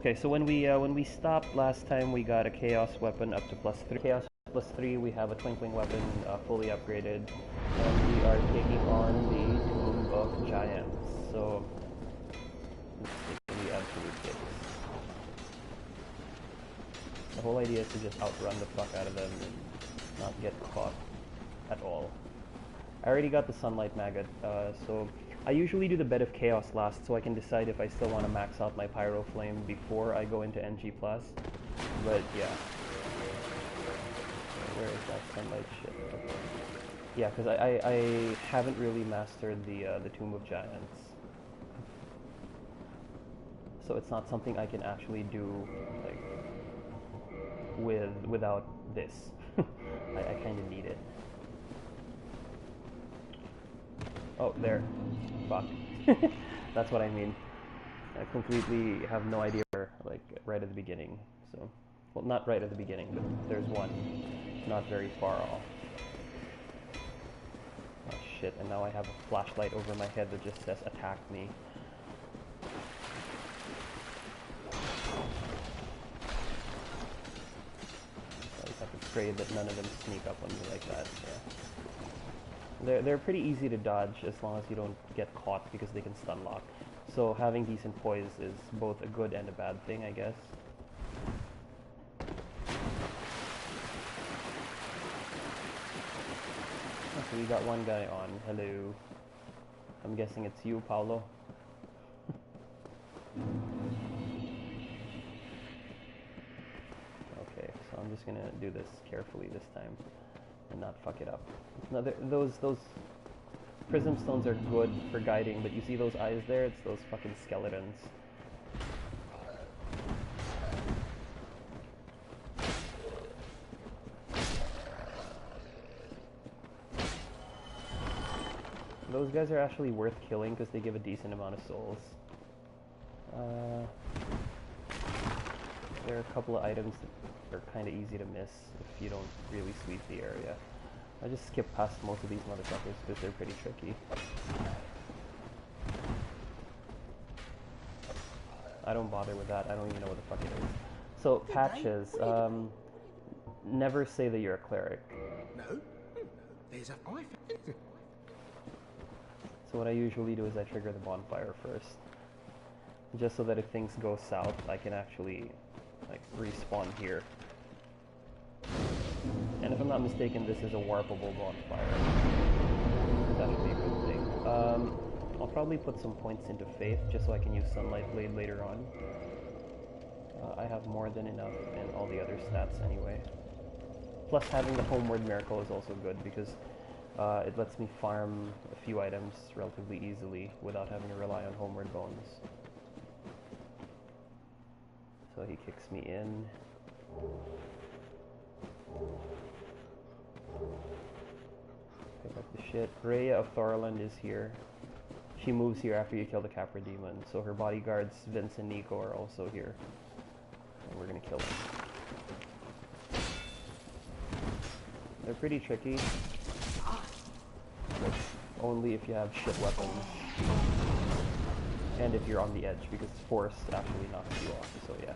Okay, so when we stopped last time, we got a chaos weapon up to +3. Chaos +3, we have a twinkling weapon fully upgraded, and we are taking on the Tomb of Giants. So this is the absolute kicks. The whole idea is to just outrun the fuck out of them and not get caught at all. I already got the Sunlight Maggot, so I usually do the Bed of Chaos last so I can decide if I still want to max out my Pyro Flame before I go into NG+. But yeah. Where is that Sunlight shit? Okay. Yeah, because I haven't really mastered the Tomb of Giants. So it's not something I can actually do like without this. I kind of need it. Oh, there. Fuck. That's what I mean. I completely have no idea where, like, right at the beginning. So, well, not right at the beginning, but there's one not very far off. Oh shit, and now I have a flashlight over my head that just says attack me. I just have to pray that none of them sneak up on me like that. Yeah. They're pretty easy to dodge as long as you don't get caught because they can stun lock. So having decent poise is both a good and a bad thing, I guess. So we got one guy on. Hello. I'm guessing it's you, Paolo. Okay, so I'm just gonna do this carefully this time and not fuck it up. Now, those prism stones are good for guiding, but you see those eyes there? It's those fucking skeletons. Those guys are actually worth killing because they give a decent amount of souls. There are a couple of items that are kind of easy to miss if you don't really sweep the area. I just skip past most of these motherfuckers because they're pretty tricky. I don't bother with that. I don't even know what the fuck it is. So, patches. Never say that you're a cleric. No. There's a So what I usually do is I trigger the bonfire first. Just so that if things go south, I can actually, like, respawn here. And if I'm not mistaken, this is a warpable bonfire. That should be a good thing. I'll probably put some points into Faith, just so I can use Sunlight Blade later on. I have more than enough in all the other stats anyway. Plus having the Homeward Miracle is also good, because it lets me farm a few items relatively easily without having to rely on Homeward Bones. So he kicks me in. Pick up the shit. Rhea of Thorland is here. She moves here after you kill the Capra Demon, so her bodyguards, Vince and Nico, are also here. And we're gonna kill them. They're pretty tricky, but only if you have shit weapons. And if you're on the edge, because Force actually knocks you off, so yeah.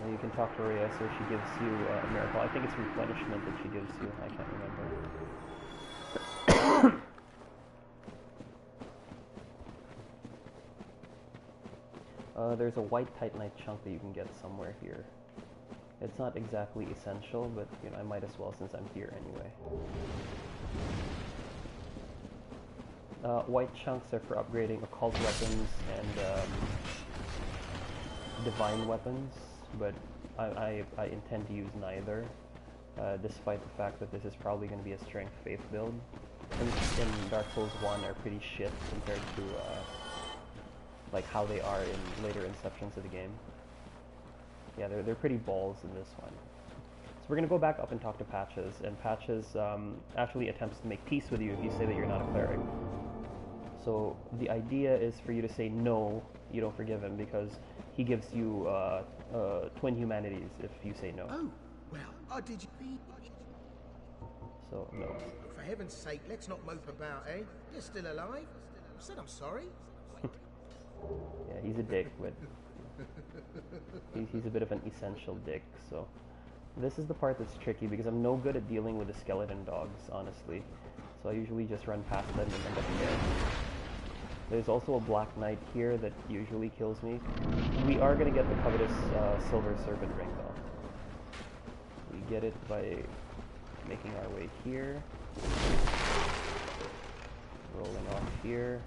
You can talk to Rhea, so she gives you a miracle. I think it's replenishment that she gives you. I can't remember. There's a white Titanite chunk that you can get somewhere here. It's not exactly essential, but you know, I might as well since I'm here anyway. White chunks are for upgrading occult weapons and divine weapons, but I intend to use neither, despite the fact that this is probably going to be a strength faith build. In Dark Souls 1 are pretty shit compared to like how they are in later inceptions of the game. Yeah, they're pretty balls in this one. So we're going to go back up and talk to Patches, and Patches actually attempts to make peace with you if you say that you're not a cleric. So the idea is for you to say no, you don't forgive him, because he gives you twin humanities if you say no. Oh, well, did you... So, no. For heaven's sake, let's not mope about, eh? You're still alive? I said I'm sorry. Yeah, he's a dick, but he's a bit of an essential dick, so... This is the part that's tricky because I'm no good at dealing with the skeleton dogs, honestly. So I usually just run past them and end up dead. There's also a Black Knight here that usually kills me. We are going to get the covetous Silver Serpent Ring, though. We get it by making our way here. Rolling off here.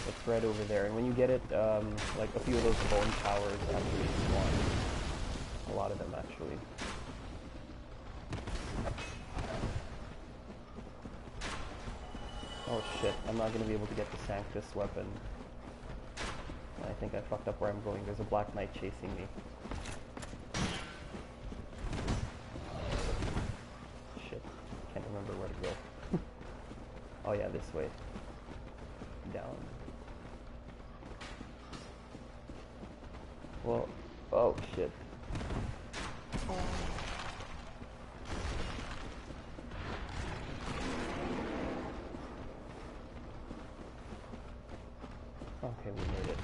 It's right over there, and when you get it, like a few of those bone towers actually spawn. A lot of them, actually. Oh shit, I'm not going to be able to get the Sanctus weapon. I think I fucked up where I'm going. There's a Black Knight chasing me. Shit, can't remember where to go. Oh yeah, this way. Down. Well, oh shit. Okay, we made it.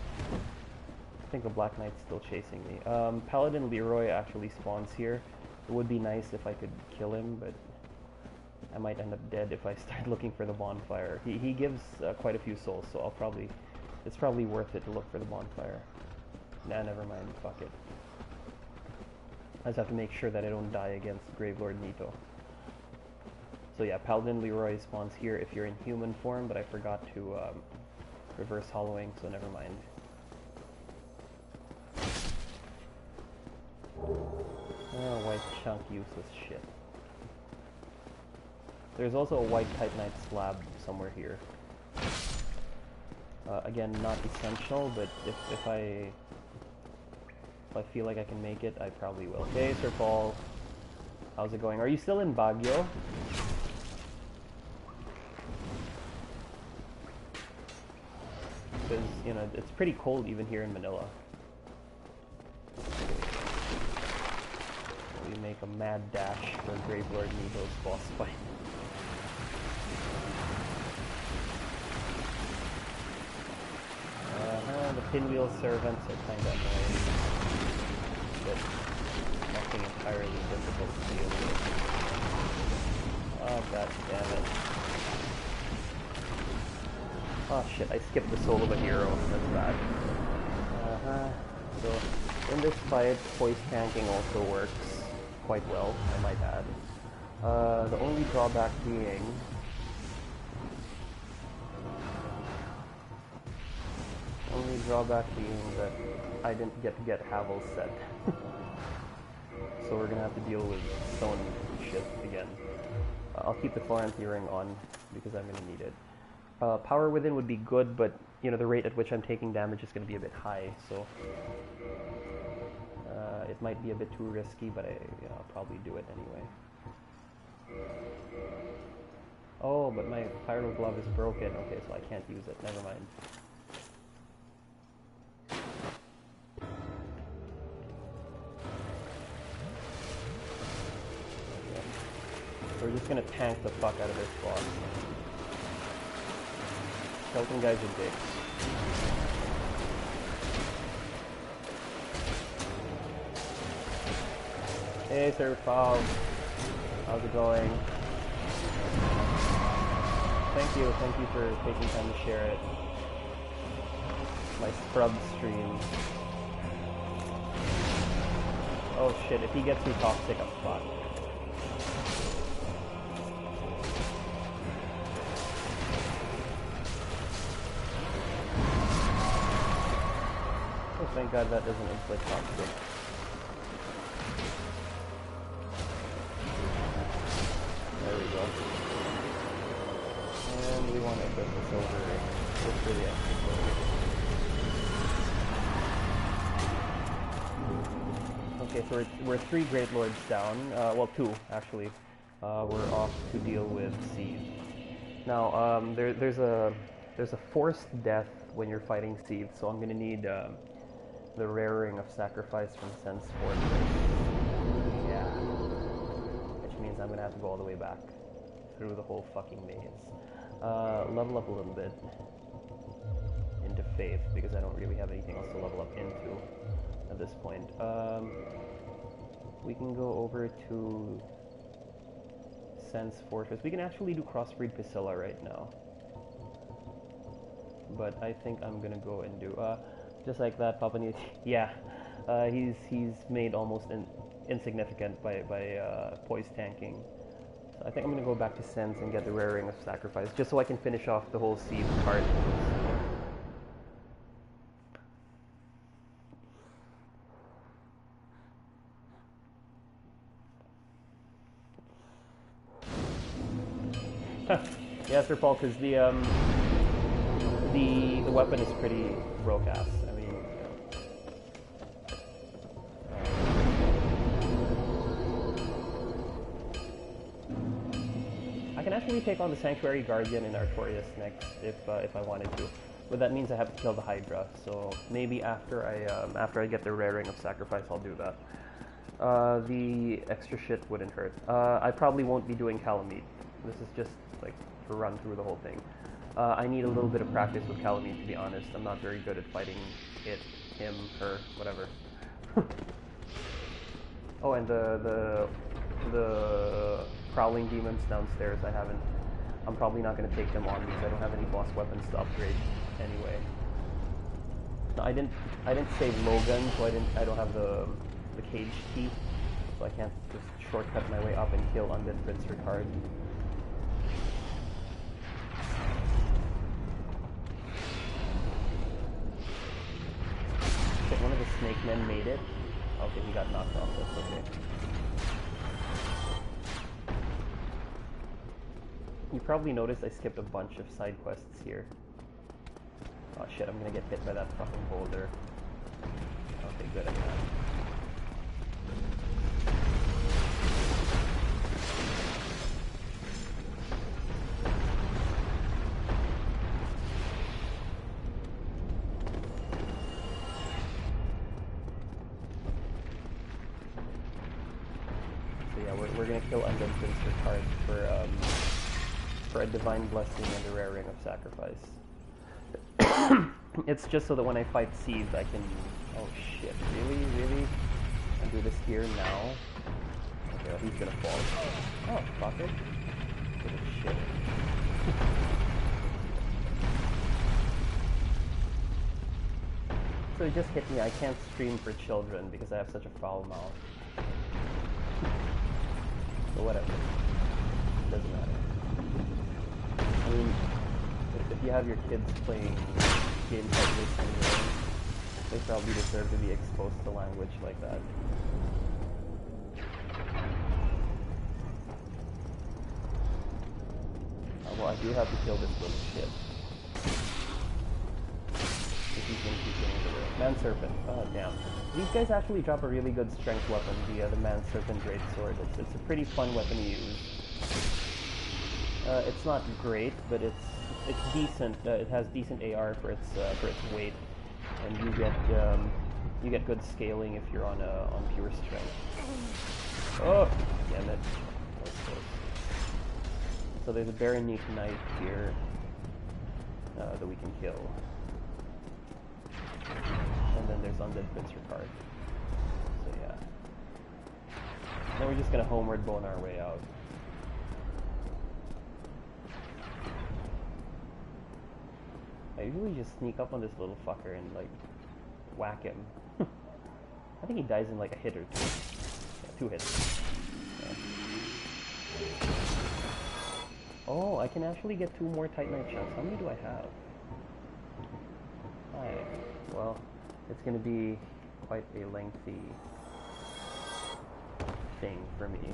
I think the Black Knight's still chasing me. Paladin Leroy actually spawns here. It would be nice if I could kill him, but I might end up dead if I start looking for the bonfire. He gives quite a few souls, so it's probably worth it to look for the bonfire. Nah, never mind, fuck it. I just have to make sure that I don't die against Gravelord Nito. So yeah, Paladin Leroy spawns here if you're in human form, but I forgot to reverse hollowing, so never mind. Oh, white chunk, useless shit. There's also a white Titanite slab somewhere here. Again, not essential, but if I feel like I can make it, I probably will. Hey, Sir Paul. How's it going? Are you still in Baguio? Because, you know, it's pretty cold even here in Manila. We make a mad dash for Gravelord Nito's boss fight. The pinwheel servants are kind of annoying, but nothing entirely difficult to deal with. Oh god damn it. Oh shit, I skipped the soul of a hero, that's bad. So in this fight, voice tanking also works quite well, I might add. The only drawback being that I didn't get to get Havel's set. So we're gonna have to deal with stone shit again. I'll keep the Chloranthy ring on because I'm gonna need it. Power Within would be good, but you know the rate at which I'm taking damage is gonna be a bit high, so it might be a bit too risky, but I'll probably do it anyway. Oh, but my Pyro Glove is broken. Okay, so I can't use it. Never mind. We're just gonna tank the fuck out of this boss. Skeleton guys are dicks. Hey, Sir Fog. How's it going? Thank you for taking time to share it. My scrub stream. Oh shit, if he gets me toxic, I'm fucked. Oh, thank God that doesn't inflict toxic. There we go. And we want to equip the silver ring just for the extra silver. Okay, so we're 3 Great Lords down. Well, 2 actually. We're off to deal with Seed. Now, there's a there's a forced death when you're fighting Seed, so I'm gonna need the rare ring of sacrifice from Sense Fortress. Yeah. Which means I'm gonna have to go all the way back through the whole fucking maze. Level up a little bit into Faith, because I don't really have anything else to level up into at this point. We can go over to Sense Fortress. We can actually do Crossbreed Priscilla right now. But I think I'm gonna go and do, just like that, Papa Newt. Yeah, he's made almost insignificant by poise tanking. So I think I'm gonna go back to Sense and get the rare ring of sacrifice, just so I can finish off the whole Seed part. Yeah, Sir Paul, because the weapon is pretty broke-ass. I mean, I can actually take on the Sanctuary Guardian in Artorias next if I wanted to, but that means I have to kill the Hydra. So maybe after I get the rare ring of sacrifice, I'll do that. The extra shit wouldn't hurt. I probably won't be doing Calamite. This is just like to run through the whole thing. I need a little bit of practice with Calamite, to be honest. I'm not very good at fighting it, him, her, whatever. Oh, and the prowling demons downstairs, I'm probably not going to take them on because I don't have any boss weapons to upgrade anyway. No, I didn't save Logan, so I don't have the cage key, so I can't just shortcut my way up and kill Undead Prince Ricard. Okay, one of the snake men made it. Okay, he got knocked off, that's okay. You probably noticed I skipped a bunch of side quests here. Oh shit, I'm gonna get hit by that fucking boulder. Okay, good, I got it. We're gonna kill Undead Prince Ricard for a divine blessing and a rare ring of sacrifice. It's just so that when I fight Seeds, I can. Oh shit! Really? I do this here now. Okay, well, he's gonna fall. Oh fuck it! What a shit. So it just hit me. I can't stream for children because I have such a foul mouth. So whatever. Doesn't matter. I mean, if you have your kids playing games like this, they probably deserve to be exposed to language like that. Well, I do have to kill this little shit. If he's gonna keep getting over there. Man Serpent. Oh, damn. These guys actually drop a really good strength weapon, the Man Serpent Greatsword. It's a pretty fun weapon to use. It's not great, but it's decent. It has decent AR for its weight, and you get good scaling if you're on pure strength. Oh, damn it! That was close. So there's a Baronique Knight here that we can kill. And then there's Undead Prince Ricard. So yeah. Then we're just gonna homeward bone our way out. I usually just sneak up on this little fucker and like whack him. I think he dies in like a hit or two. Yeah, 2 hits. Yeah. Oh, I can actually get 2 more Titanite shots. How many do I have? Alright. Well, it's going to be quite a lengthy thing for me.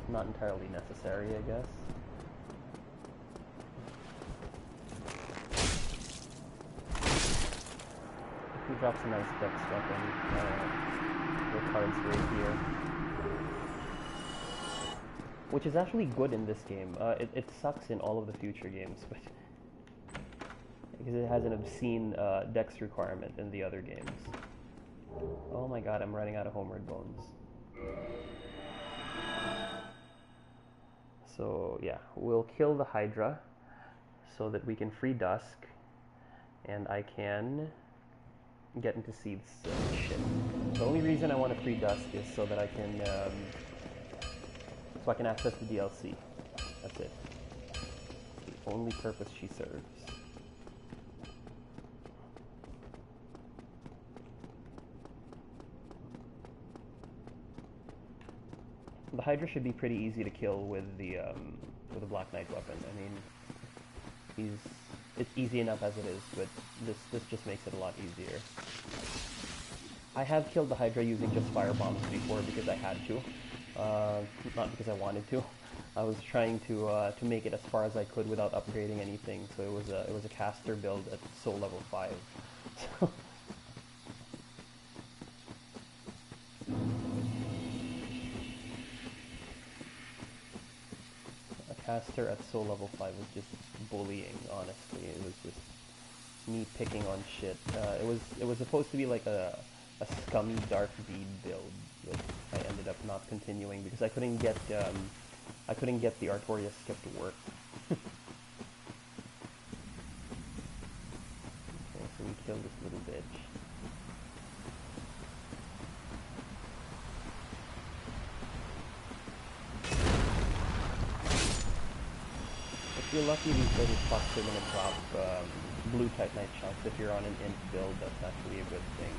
Not entirely necessary, I guess. He drops a nice dex weapon. The cards right here. which is actually good in this game. It sucks in all of the future games, but because it has an obscene dex requirement in the other games. Oh my god, I'm running out of homeward bones. So yeah, we'll kill the Hydra so that we can free Dusk, and I can get into Seeth's shit. The only reason I want to free Dusk is so that I can access the DLC. That's it. It's the only purpose she serves. The Hydra should be pretty easy to kill with the Black Knight weapon. I mean, it's easy enough as it is, but this just makes it a lot easier. I have killed the Hydra using just fire bombs before because I had to, not because I wanted to. I was trying to make it as far as I could without upgrading anything. So it was a caster build at soul level 5. So caster at soul level 5 was just bullying, honestly. It was just me picking on shit. It was supposed to be like a scummy dark bead build, but I ended up not continuing because I couldn't get the Artorias skip to work. Okay, so we killed this little bitch. If you're lucky, these little spots are going to drop blue Titanite shots. If you're on an int build, that's actually a good thing.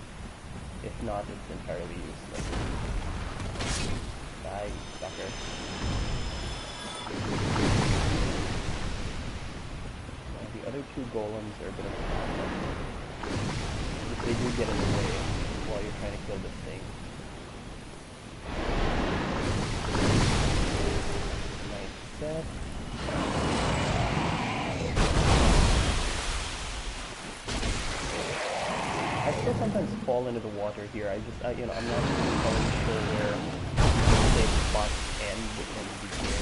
If not, it's entirely useless. Die, sucker. Now, the other two golems are a bit of a problem. If they do get in the way while you're trying to kill this thing. Nice set. I still sometimes fall into the water here. I'm not entirely sure where the safe spots end and begin.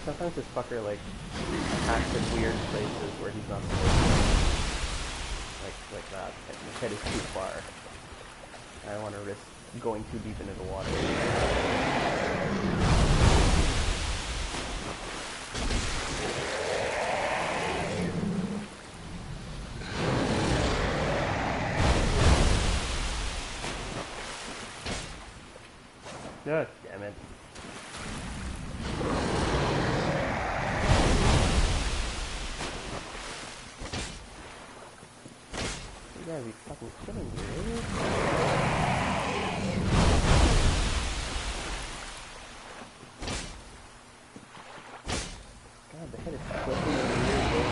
Sometimes this fucker like attacks in weird places where he's not supposed to. Like that. His head is too far. I don't want to risk going too deep into the water. God damn it. You gotta be fucking kidding me, really? God, the head is flipping in the weird way.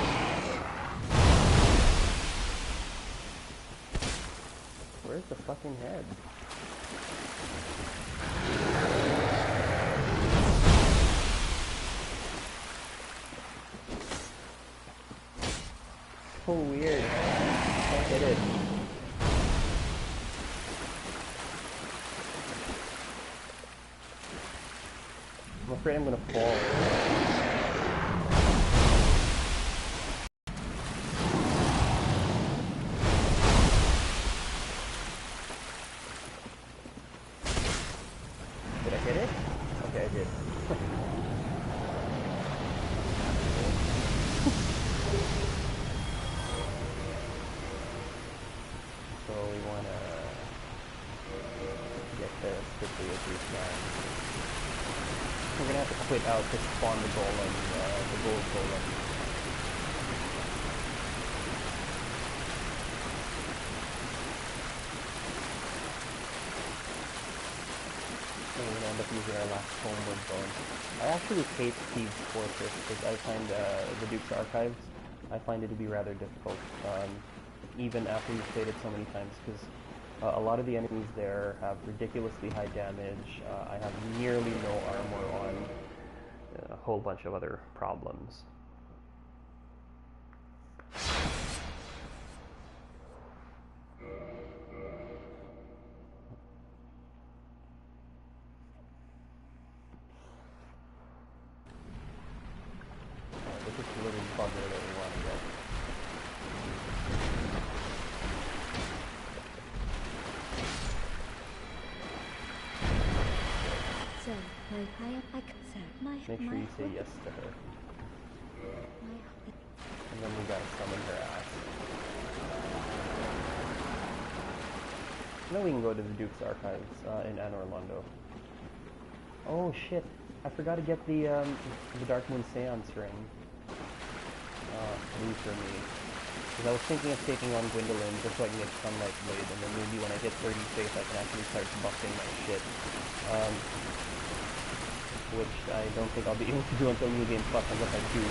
Where's the fucking head? So weird. I can't get it. I'm afraid I'm gonna fall. Did I hit it? Okay, I did. So we wanna get there as quickly as we can. We're gonna have to quit out to spawn the golem, the gold golem. So we're gonna end up using our last homeward bone. I actually hate Steve's Fortress because I find the Duke's Archives I find it to be rather difficult, even after you've played it so many times, because a lot of the enemies there have ridiculously high damage. I have nearly no armor on, a whole bunch of other problems. This is a little bugger that we want to get. So, Make sure you say yes to her. And then we gotta summon her ass. Then we can go to the Duke's Archives in Anor Londo. Oh shit! I forgot to get the Dark Moon Seance ring. New for me. Because I was thinking of taking on Gwendolyn just so I can get Sunlight Blade, and then maybe when I get 30 faith I can actually start buffing my shit. Which I don't think I'll be able to do until New Game Plus unless I do.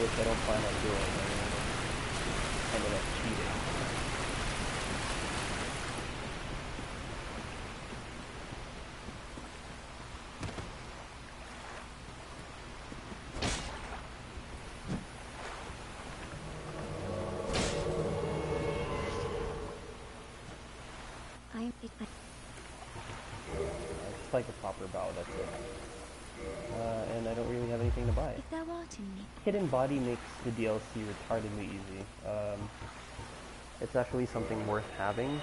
Which I don't plan on doing. I mean, it's kind of like cheating. It's like a proper bow, that's it. And I don't really have anything to buy. Hidden Body makes the DLC retardedly easy. It's actually something worth having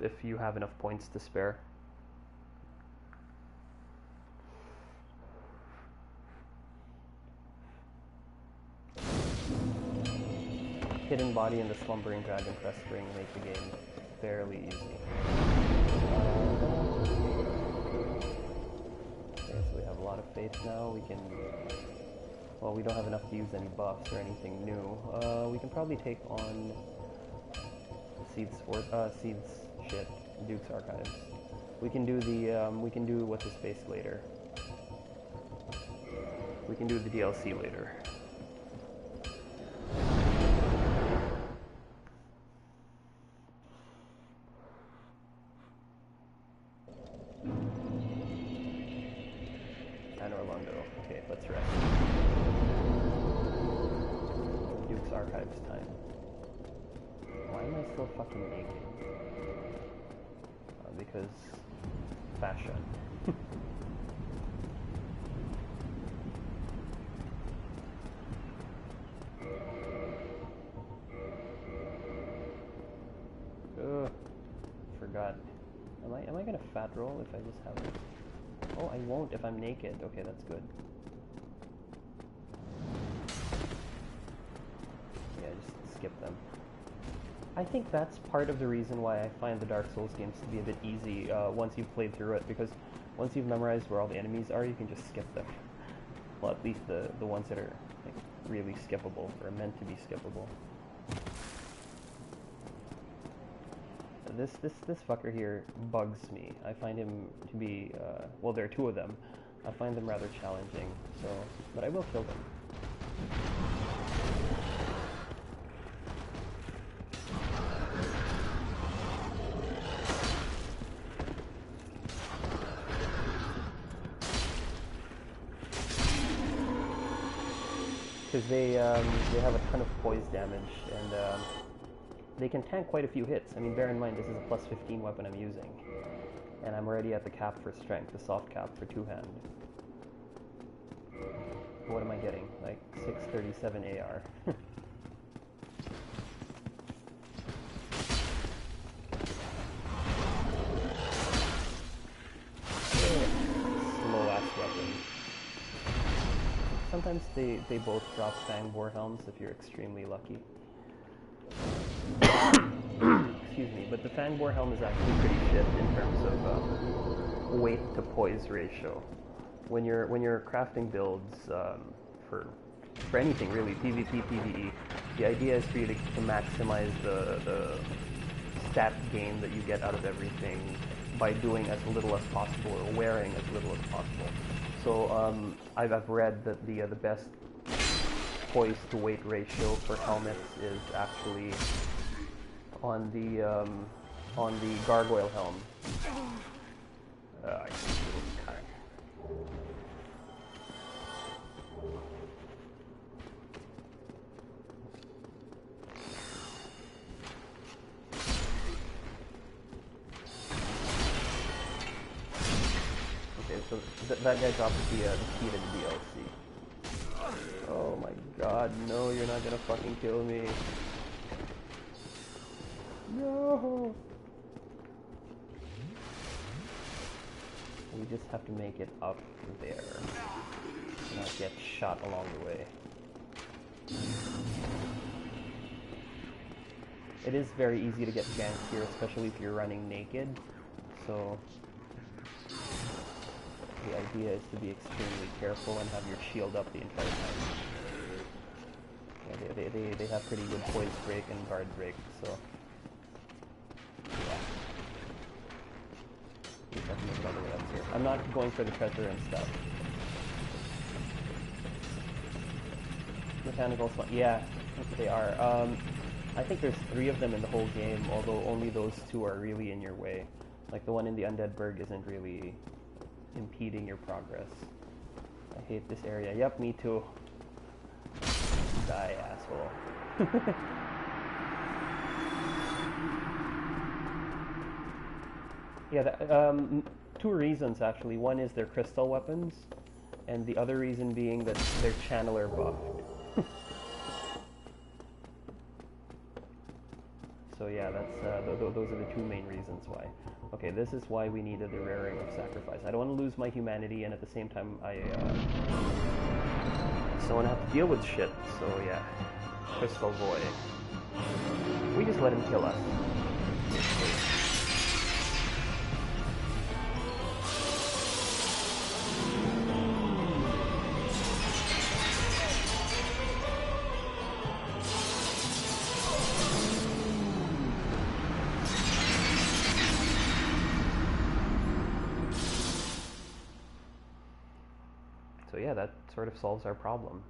if you have enough points to spare. Hidden Body and the Slumbering Dragon Crest Ring make the game fairly easy. Okay, so we have a lot of faith now. We can... Well, we don't have enough to use any buffs or anything new. We can probably take on... Seeds shit. Duke's Archives. We can do the, we can do what's his face later. We can do the DLC later. Anor Londo. Okay, let's rest. Duke's Archives time. Why am I still fucking naked? Because fashion. Ugh, forgot. Am I gonna fat roll if I just have it? Oh, I won't if I'm naked. Okay, that's good. Yeah, just skip them. I think that's part of the reason why I find the Dark Souls games to be a bit easy once you've played through it, because once you've memorized where all the enemies are, you can just skip them. Well, at least the ones that are like really skippable, or meant to be skippable. This fucker here bugs me. I find him to be, well, there are two of them. I find them rather challenging, so, but I will kill them. Because they have a ton of poise damage, and they can tank quite a few hits. I mean, bear in mind, this is a plus 15 weapon I'm using. And I'm already at the cap for strength, the soft cap for two-hand. What am I getting? Like, 637 AR. Slow-ass weapon. Sometimes they both drop Fangbore helms if you're extremely lucky. Excuse me, but the Fangbore helm is actually pretty shit in terms of weight to poise ratio. When you're crafting builds for anything really, PvP, PvE, the idea is for you to maximize the stat gain that you get out of everything by doing as little as possible or wearing as little as possible. So I've read that the best poise to weight ratio for helmets is actually on the gargoyle helm. I see those kind. Okay, so that guy dropped the key to the DLC. Oh my god, no, you're not gonna fucking kill me. No! We just have to make it up there. Not get shot along the way. It is very easy to get ganked here, especially if you're running naked. So the idea is to be extremely careful and have your shield up the entire time. Yeah, they have pretty good poise break and guard break, so yeah. You just have to make it all the way up here. I'm not going for the treasure and stuff. Mechanical spot, yeah, they are. I think there's 3 of them in the whole game, although only those 2 are really in your way. Like the one in the Undead Burg isn't really impeding your progress. I hate this area. Yep, me too. Die, asshole. Yeah, 2 reasons actually. One is they're crystal weapons, and the other reason being that they're channeler buffed. So yeah, that's those are the 2 main reasons why. Okay, this is why we needed the raring of sacrifice. I don't want to lose my humanity, and at the same time, I don't want to have to deal with shit. So yeah, Crystal Boy. We just let him kill us. So yeah, that sort of solves our problem.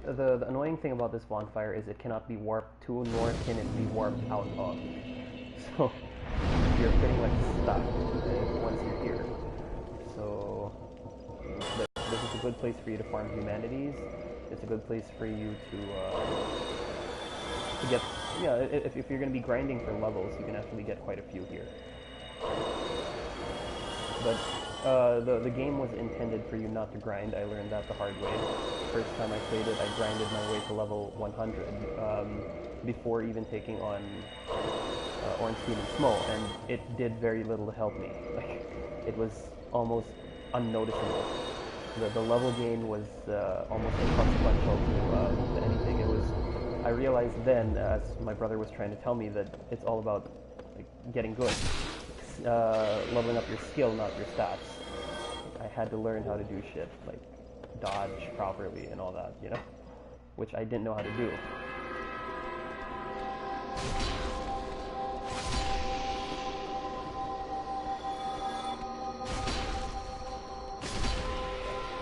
The annoying thing about this bonfire is it cannot be warped to, nor can it be warped out of. So you're pretty much stuck once you're here. So this is a good place for you to farm humanities. It's a good place for you to get, yeah, if you're going to be grinding for levels, you can actually get quite a few here. But the game was intended for you not to grind. I learned that the hard way. First time I played it, I grinded my way to level 100 before even taking on Ornstein and Smo, and it did very little to help me. Like, it was almost unnoticeable. The level gain was almost inconsequential to anything. It was. I realized then, as my brother was trying to tell me, that it's all about like, getting good, leveling up your skill, not your stats. I had to learn how to do shit, like dodge properly and all that, you know, which I didn't know how to do.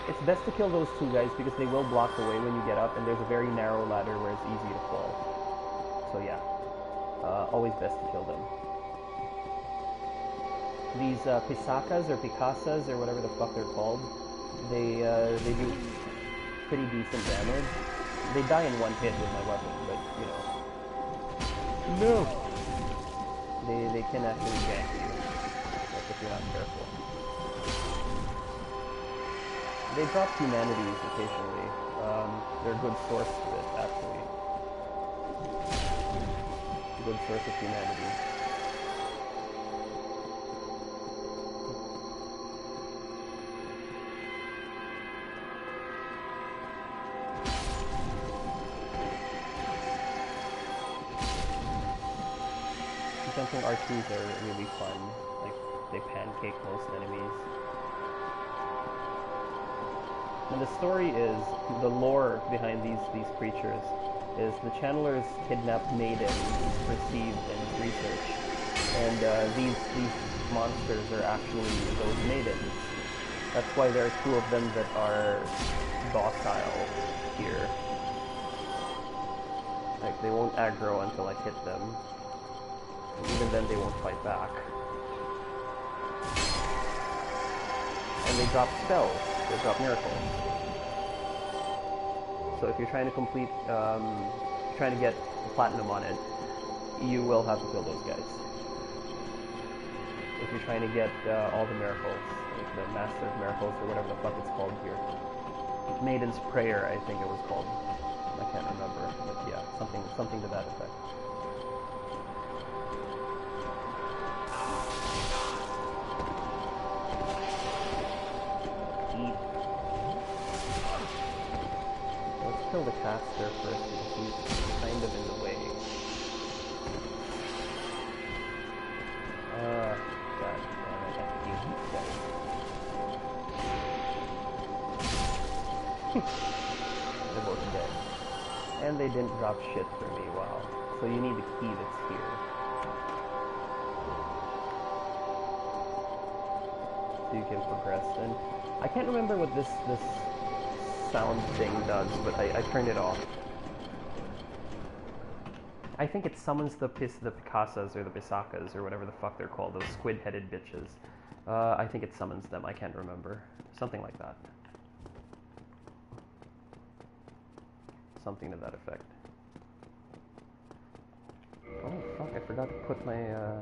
It's best to kill those 2 guys because they will block the way when you get up, and there's a very narrow ladder where it's easy to fall. So yeah, always best to kill them. These Pisakas or Picasas or whatever the fuck they're called, they do pretty decent damage. They die in 1 hit with my weapon, but you know. No! They can actually gank you, like if you're not careful. They drop humanities occasionally. They're a good source of it, actually. A good source of humanity. Jumping R2s are really fun. Like, they pancake most enemies. And the story is, the lore behind these creatures is the channelers kidnapped maidens, received and researched, And these monsters are actually those maidens. That's why there are two of them that are docile here. Like, they won't aggro until I hit them. And even then, they won't fight back. And they drop spells. They drop miracles. So if you're trying to complete, trying to get platinum on it, you will have to kill those guys. If you're trying to get all the miracles, like the Master of Miracles or whatever the fuck it's called here. Maiden's Prayer, I think it was called. I can't remember, but yeah, something to that effect. Eat. Let's kill the caster first because he's kind of in the way. God damn it, I have to use these guys. They're both dead. And they didn't drop shit for me, wow. So you need the key that's here. So you can progress. And I can't remember what this sound thing does, but I turned it off. I think it summons the Picasas or the Pisakas or whatever the fuck they're called, those squid-headed bitches. I think it summons them, I can't remember. Something like that. Something to that effect. Oh fuck, I forgot to put my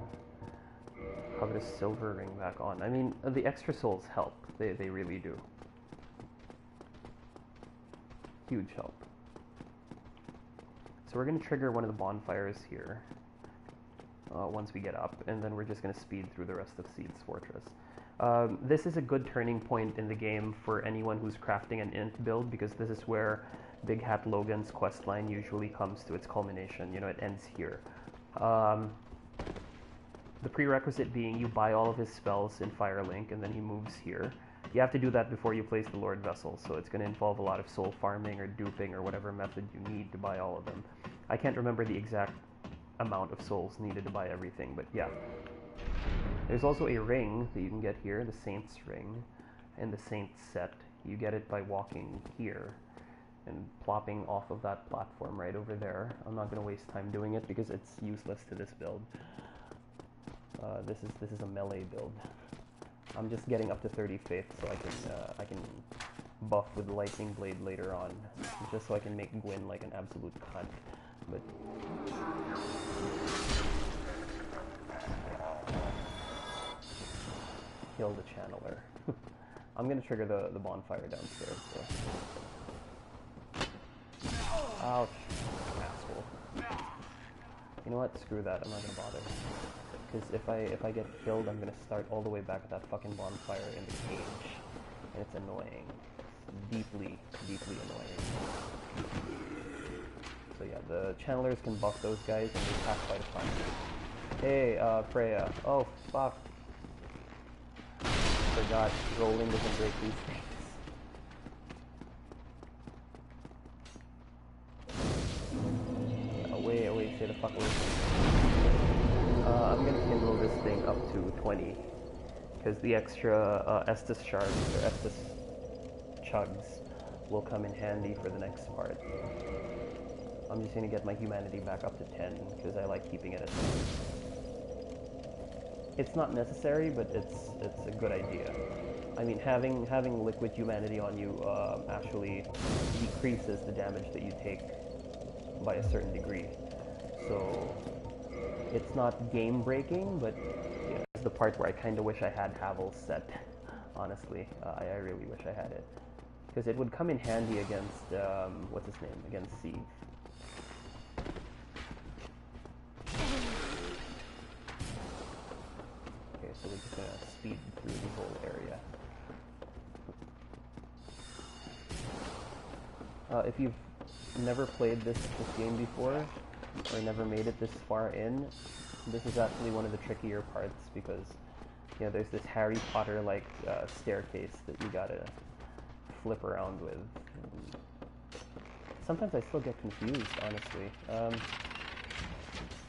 covetous silver ring back on. I mean, the extra souls help. They really do. Huge help. So we're going to trigger one of the bonfires here once we get up, and then we're just going to speed through the rest of Seed's Fortress. This is a good turning point in the game for anyone who's crafting an int build, because this is where Big Hat Logan's questline usually comes to its culmination. You know, it ends here. The prerequisite being you buy all of his spells in Firelink, and then he moves here. You have to do that before you place the Lord Vessel, so it's going to involve a lot of soul farming or duping or whatever method you need to buy all of them. I can't remember the exact amount of souls needed to buy everything, but yeah. There's also a ring that you can get here, the Saint's Ring, and the Saint's Set. You get it by walking here and plopping off of that platform right over there. I'm not going to waste time doing it because it's useless to this build. This is a melee build. I'm just getting up to 30 faith so I can buff with Lightning Blade later on, just so I can make Gwyn like an absolute cunt. But kill the channeler. I'm gonna trigger the bonfire downstairs. So. Ouch, asshole. You know what? Screw that. I'm not gonna bother. Because if I get killed, I'm gonna start all the way back at that fucking bonfire in the cage, and it's annoying. It's deeply, deeply annoying. So yeah, the channelers can buff those guys and they pass by the time. Hey, Freya. Oh fuck. Forgot. Rolling doesn't break these things. Wait, stay the fuck away from me. I'm gonna kindle this thing up to 20, because the extra Estus shards, or Estus chugs, will come in handy for the next part. I'm just gonna get my humanity back up to 10, because I like keeping it at 10. It's not necessary, but it's a good idea. I mean, having liquid humanity on you actually decreases the damage that you take by a certain degree. So it's not game breaking, but yeah, it's the part where I kind of wish I had Havel's set. Honestly, I really wish I had it, because it would come in handy against what's his name, against Siege. Okay, so we're just gonna speed through the whole area. If you've never played this game before, or never made it this far in, this is actually one of the trickier parts, because you know, there's this Harry Potter like staircase that you gotta flip around with. And sometimes I still get confused, honestly.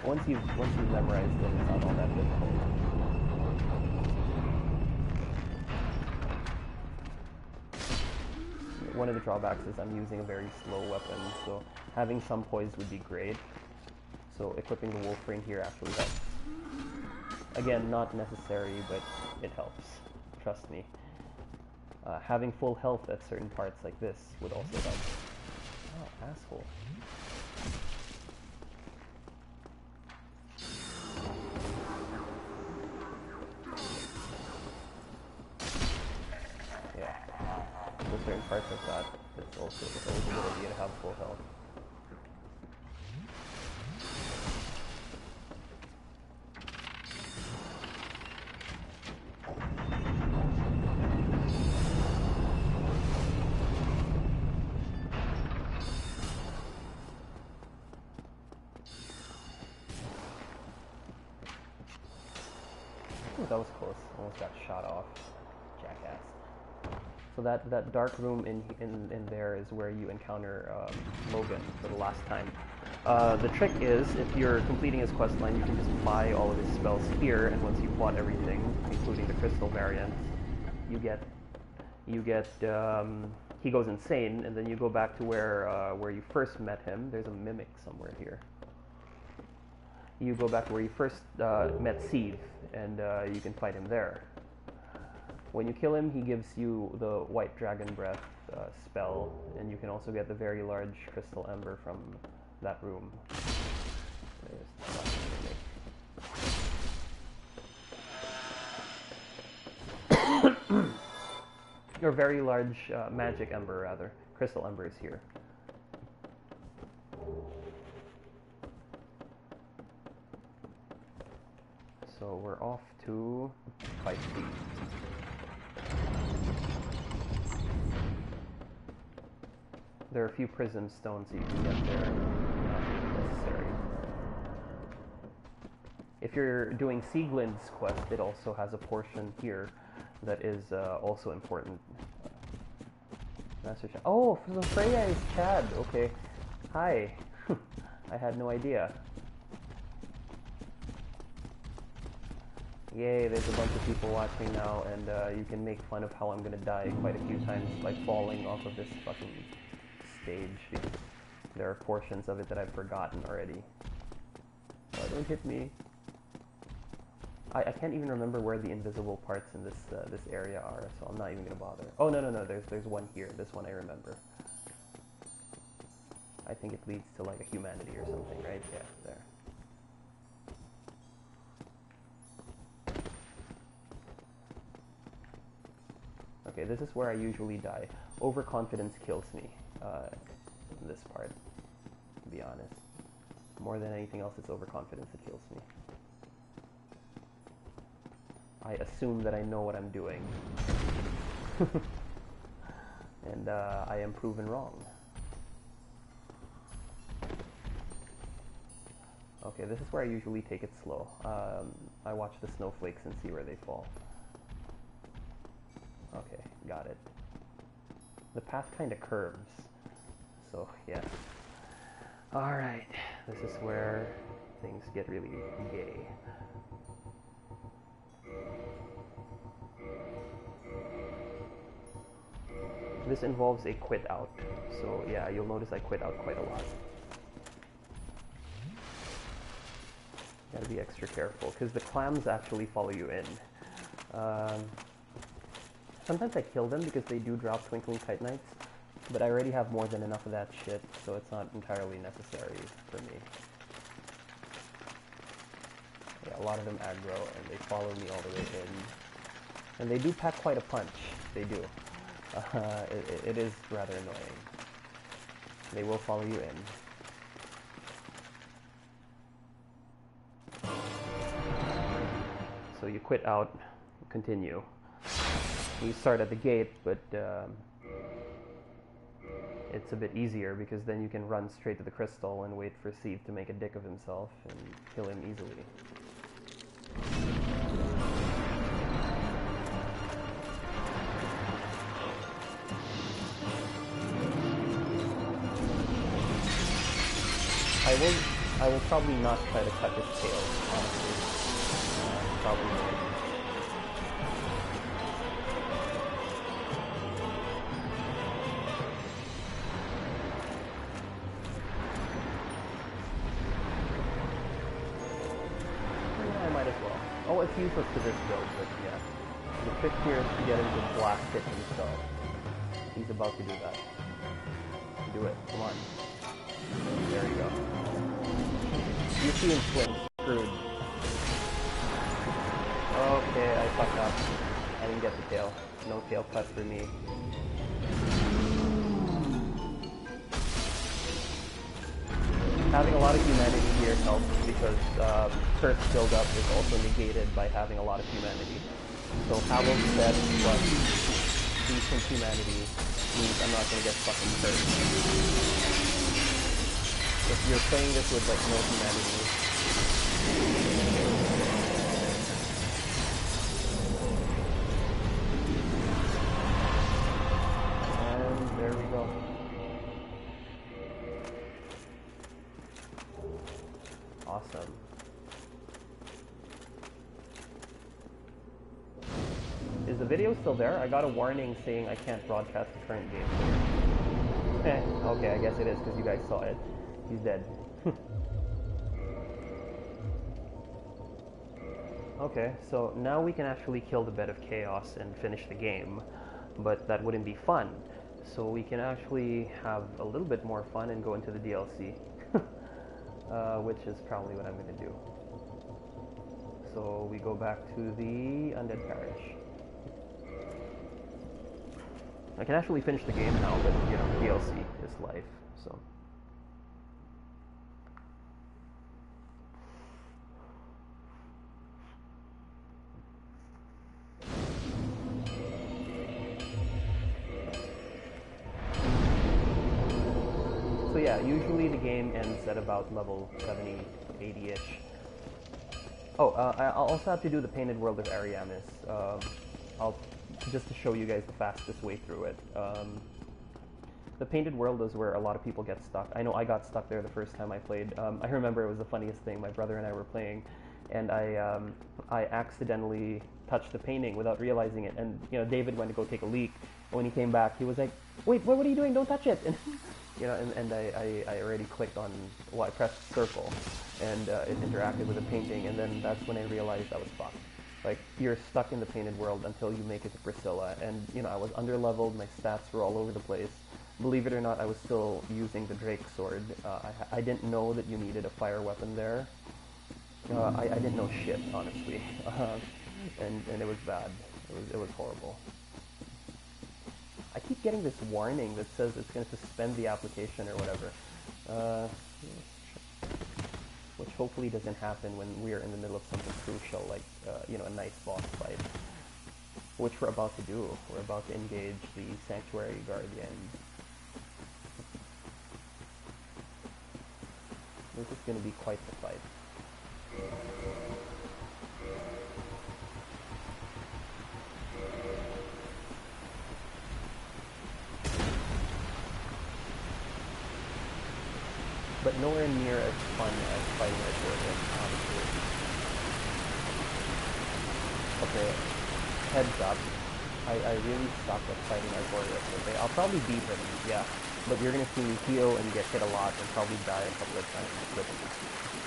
Once you've memorized it, it's not all that difficult. One of the drawbacks is I'm using a very slow weapon, so having some poise would be great. So equipping the wolf ring here actually helps. Again, not necessary, but it helps. Trust me. Having full health at certain parts like this would also help. Oh, asshole. Yeah. For certain parts like that, it's always a good idea to have full health. Ooh, that was close. Almost got shot off. Jackass. So that dark room in there is where you encounter Logan for the last time. The trick is, if you're completing his questline, you can just buy all of his spells here, and once you've bought everything, including the crystal variant, you get he goes insane, and then you go back to where you first met him. There's a mimic somewhere here. You go back to where you first met Steve, and you can fight him there. When you kill him, he gives you the White Dragon Breath spell, and you can also get the very large crystal ember from that room. Your very large magic ember, rather. Crystal ember is here. So we're off to fight Steve. There are a few prism stones you can get there, not necessary. If you're doing Sieglin's quest, it also has a portion here that is also important. Master Chad. Oh, so Freya is Chad. Okay. Hi. I had no idea. Yay, there's a bunch of people watching now, and you can make fun of how I'm gonna die quite a few times by falling off of this fucking stage, because there are portions of it that I've forgotten already. Oh, don't hit me. I can't even remember where the invisible parts in this this area are, so I'm not even gonna bother. Oh no, there's one here. This one I remember. I think it leads to like a humanity or something, right? Yeah, there. Okay, this is where I usually die. Overconfidence kills me in this part, to be honest. More than anything else, it's overconfidence that kills me. I assume that I know what I'm doing. And I am proven wrong. Okay, this is where I usually take it slow. I watch the snowflakes and see where they fall. Okay, got it. The path kind of curves, so yeah. Alright, this is where things get really gay. This involves a quit out, so yeah, you'll notice I quit out quite a lot. Gotta be extra careful, because the clams actually follow you in. Sometimes I kill them because they do drop Twinkling Titanites, but I already have more than enough of that shit, so it's not entirely necessary for me. Yeah, a lot of them aggro, and they follow me all the way in. And they do pack quite a punch, they do. It is rather annoying. They will follow you in. So you quit out, continue. You start at the gate, but it's a bit easier because then you can run straight to the crystal and wait for Steve to make a dick of himself and kill him easily. I will probably not try to cut his tail, honestly. Probably not. I might as well. Oh, it's useless to this build, but yeah. The trick here is to get him to blast it himself. He's about to do that. Do it. Come on. There you go. You see him flinch. Screwed. Okay, I fucked up. I didn't get the tail. No tail cut for me. Having a lot of humanity here helps because curse build-up is also negated by having a lot of humanity. So hallowed set plus decent humanity means I'm not going to get fucking cursed. If you're playing this with like no humanity, and there we go. Awesome. Is the video still there? I got a warning saying I can't broadcast the current game. Okay, I guess it is because you guys saw it. He's dead. Okay, so now we can actually kill the bed of chaos and finish the game, but that wouldn't be fun. So we can actually have a little bit more fun and go into the DLC, which is probably what I'm going to do. So we go back to the Undead Parish. I can actually finish the game now, but you know, DLC is life, so. So yeah, usually the game ends at about level 70, 80-ish. Oh, I'll also have to do the Painted World of Ariamis. Just to show you guys the fastest way through it. The Painted World is where a lot of people get stuck. I know I got stuck there the first time I played. I remember it was the funniest thing. My brother and I were playing, and I accidentally touched the painting without realizing it. And you know, David went to go take a leak. And when he came back, he was like, "Wait, what are you doing? Don't touch it!" And you know, and I already clicked on, well, I pressed circle, and it interacted with the painting, and then that's when I realized I was fucked. Like, you're stuck in the Painted World until you make it to Priscilla, and, you know, I was underleveled, my stats were all over the place. Believe it or not, I was still using the Drake sword. I didn't know that you needed a fire weapon there. I didn't know shit, honestly. And it was bad. It was horrible. I keep getting this warning that says it's going to suspend the application or whatever. Which hopefully doesn't happen when we're in the middle of something crucial, like, you know, a nice boss fight. Which we're about to do. We're about to engage the Sanctuary Guardian. This is going to be quite the fight. But nowhere near as fun as fighting a Guardian, obviously. Okay, heads up. I really suck at fighting Artorias, okay? I'll probably beat him, yeah. But you're gonna see me heal and get hit a lot and probably die a couple of times. But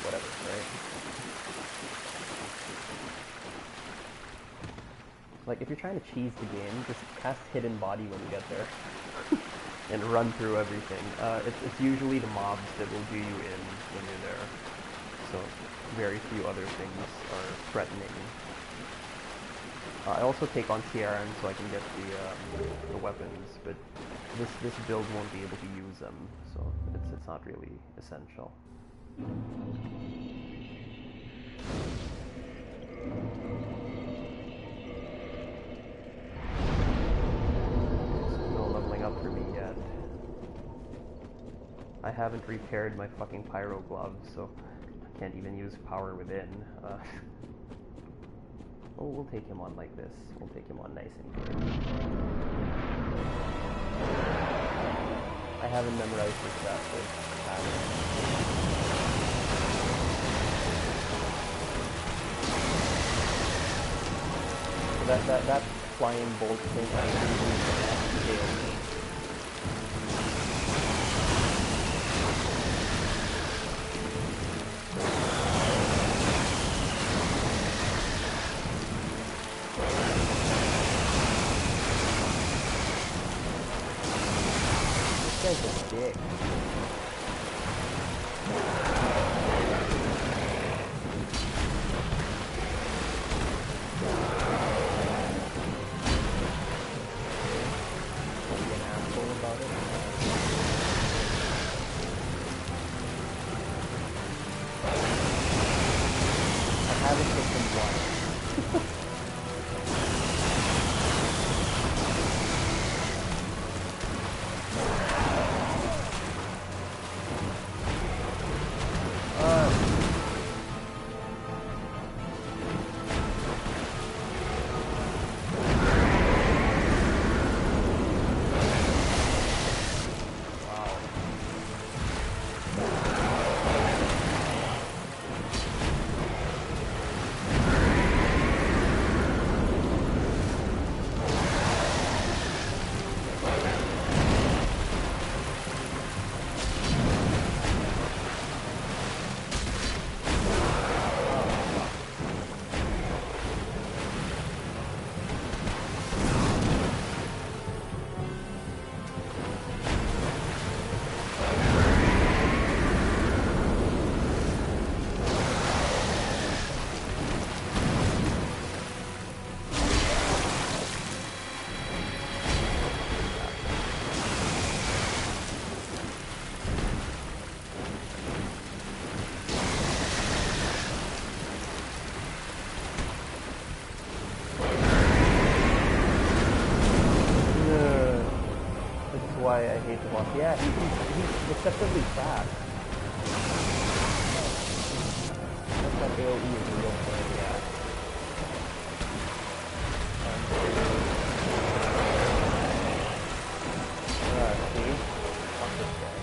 whatever, right? Like, if you're trying to cheese the game, just cast Hidden Body when you get there. And run through everything. It's usually the mobs that will do you in when you're there. So, very few other things are threatening. I also take on Tiaran so I can get the weapons, but this build won't be able to use them, so it's not really essential. So no leveling up for me yet. I haven't repaired my fucking pyro gloves, so I can't even use power within. Oh, we'll take him on like this. We'll take him on nice and good. I haven't memorized this pattern. That flying bolt thing I really killed me. This guy's a dick. Why I hate the boss. Yeah, he's deceptively fast. That's that AoE is a real thing, yeah. See? Fuck this guy.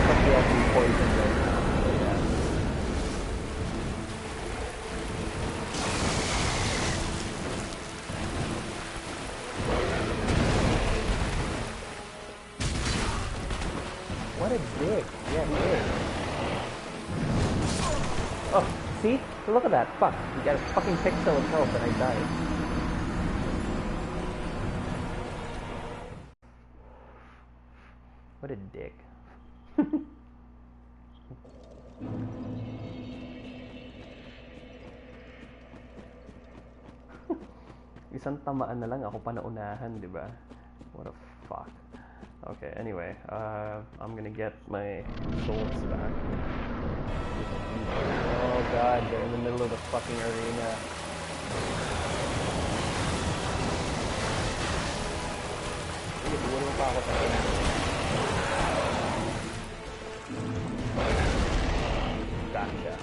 Fuck the actually poisoned right now, so yeah. What a dick. Yeah, he is. Oh, see? Look at that. Fuck. He got a fucking pixel of health and I died. What a dick. Isang tamaan na lang ako pa naunahan, di ba? What a fuck. Okay, anyway, I'm gonna get my souls back. Oh god, they're in the middle of the fucking arena. Gotcha.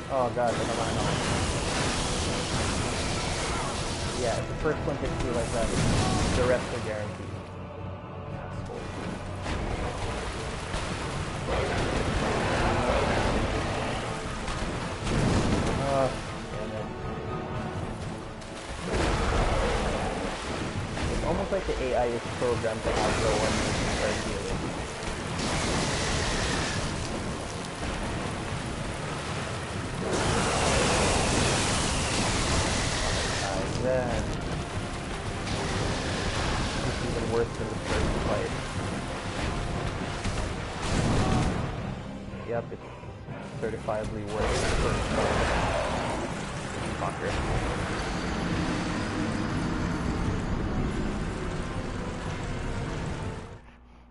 Oh god, yeah, if the first one hits you like that, the rest are guaranteed. Asshole. Damn it. It's almost like the AI is programmed to have the one you start healing. That it's even worse than the first fight. Yep, it's certifiably worse than the first fight. Fucker.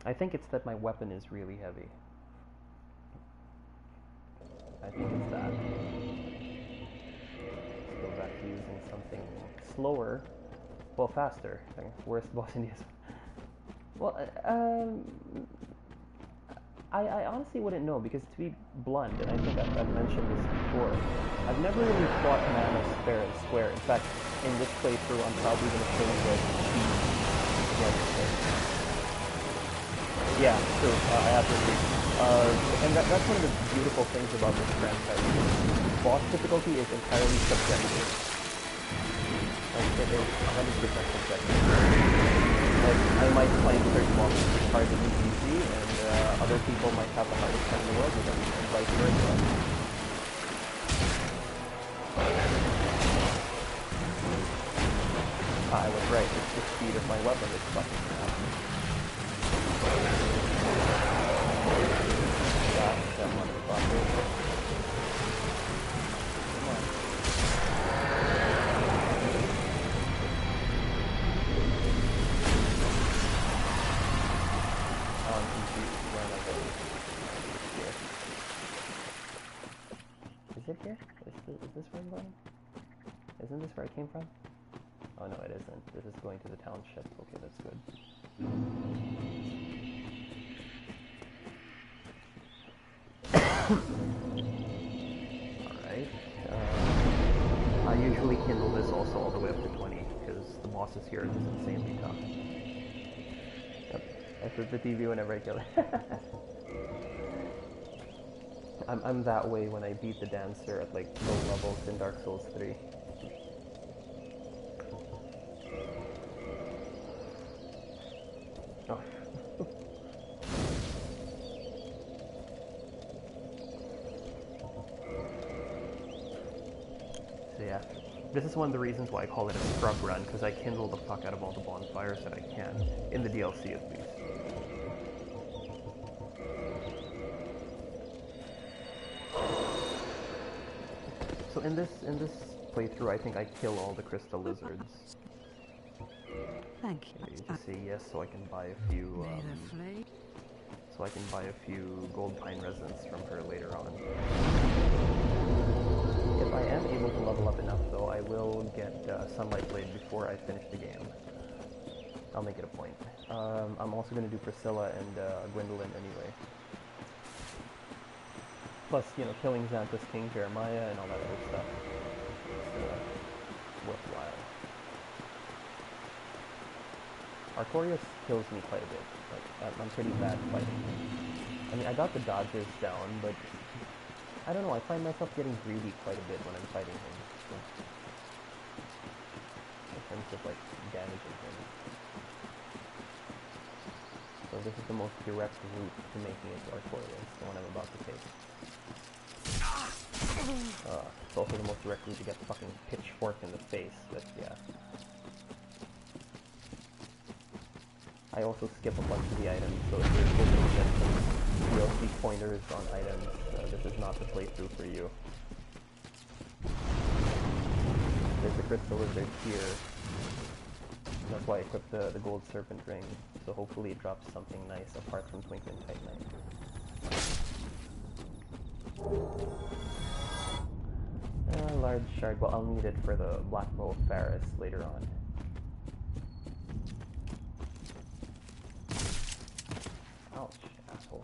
I think it's that my weapon is really heavy. I think it's that. Let's go back to using something slower. Well, faster. Worst boss in DS. Well, I honestly wouldn't know, because to be blunt, and I think I've mentioned this before, I've never really fought Mana Square. In fact, in this playthrough, I'm probably going to change it against it. Yeah, true. I have to agree. And that's one of the beautiful things about this franchise. Boss difficulty is entirely subjective. Like, it is 100% subjective. Like, I might find certain monsters hard to be easy, and other people might have the hardest time in the world with them, and vice versa. I was right, it's the speed of my weapon that's fucking crap. Gosh, that motherfucker. Come on. I'm confused. Where am I going? Here. Is it here? Is this where I'm going? Isn't this where I came from? Oh no, it isn't. This is going to the township. Okay, that's good. Alright. I usually kindle this also all the way up to 20, because the bosses here are just insanely tough. Yep. I flip the TV whenever I kill it. I'm that way when I beat the dancer at like low levels in Dark Souls 3. Oh. So yeah, this is one of the reasons why I call it a scrub run, because I kindle the fuck out of all the bonfires that I can, in the DLC at least. So in this playthrough, I think I kill all the crystal lizards. Thank you. You just say yes, so I can buy a few. Gold pine resins from her later on. If I am able to level up enough, though, I will get Sunlight Blade before I finish the game. I'll make it a point. I'm also going to do Priscilla and Gwendolyn anyway. Plus, you know, killing Xanthus King Jeremiah and all that other stuff. It's worthwhile. Artorias kills me quite a bit. Like, I'm pretty bad fighting him. I mean, I got the dodges down, but I don't know, I find myself getting greedy quite a bit when I'm fighting him. So, in terms of, like, damaging him. So this is the most direct route to making it to Artorias, the one I'm about to take. It's also the most direct route to get the fucking pitchfork in the face, but yeah. I also skip a bunch of the items, so if you're hoping to get some DLC pointers on items, this is not the playthrough for you. There's a crystal lizard here. That's why I equipped the gold serpent ring, so hopefully it drops something nice apart from Twinkling Titanite. Large shard, well, I'll need it for the Black Bow of Faris later on. Ouch, asshole.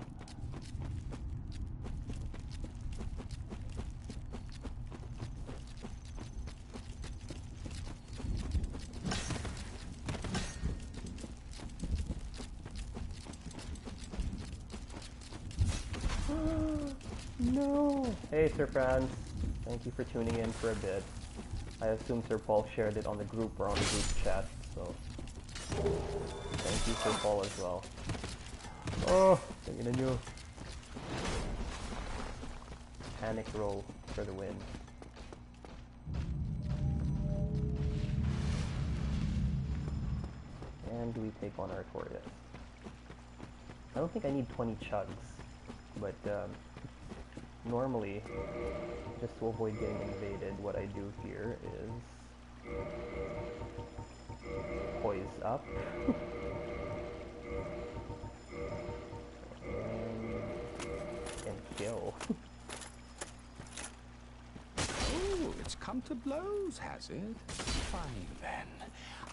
No! Hey, Sir Franz. Thank you for tuning in for a bit. I assume Sir Paul shared it on the group or on the group chat, so thank you, Sir Paul, as well. Oh, taking a new panic roll for the win. And we take on Artorias. I don't think I need 20 chugs, but normally, just to avoid getting invaded, what I do here is poise up. and kill. come to blows, has it? Fine then.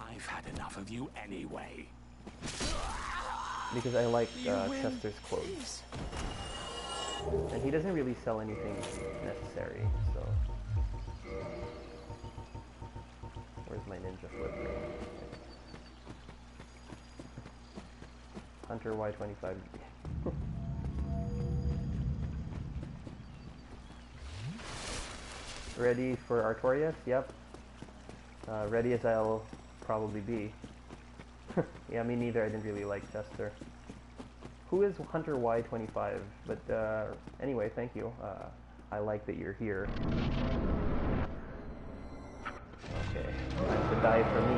I've had enough of you anyway. Because I like Chester's clothes. And he doesn't really sell anything necessary, so... Where's my ninja flip ring? Hunter Y25. Ready for Artorias? Yep. Ready as I'll probably be. Yeah, me neither. I didn't really like Chester. Who is Hunter Y25? But anyway, thank you. I like that you're here. Okay, time to die for me.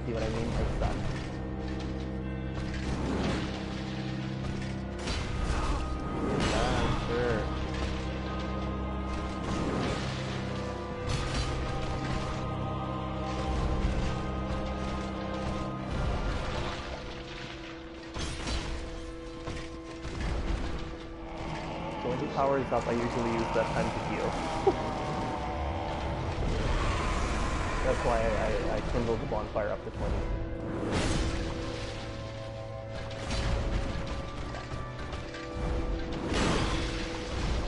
See what I mean? I suck. Yeah, sure. So when he powers up, I usually use that time to heal. That's why I kindled the bonfire up to 20.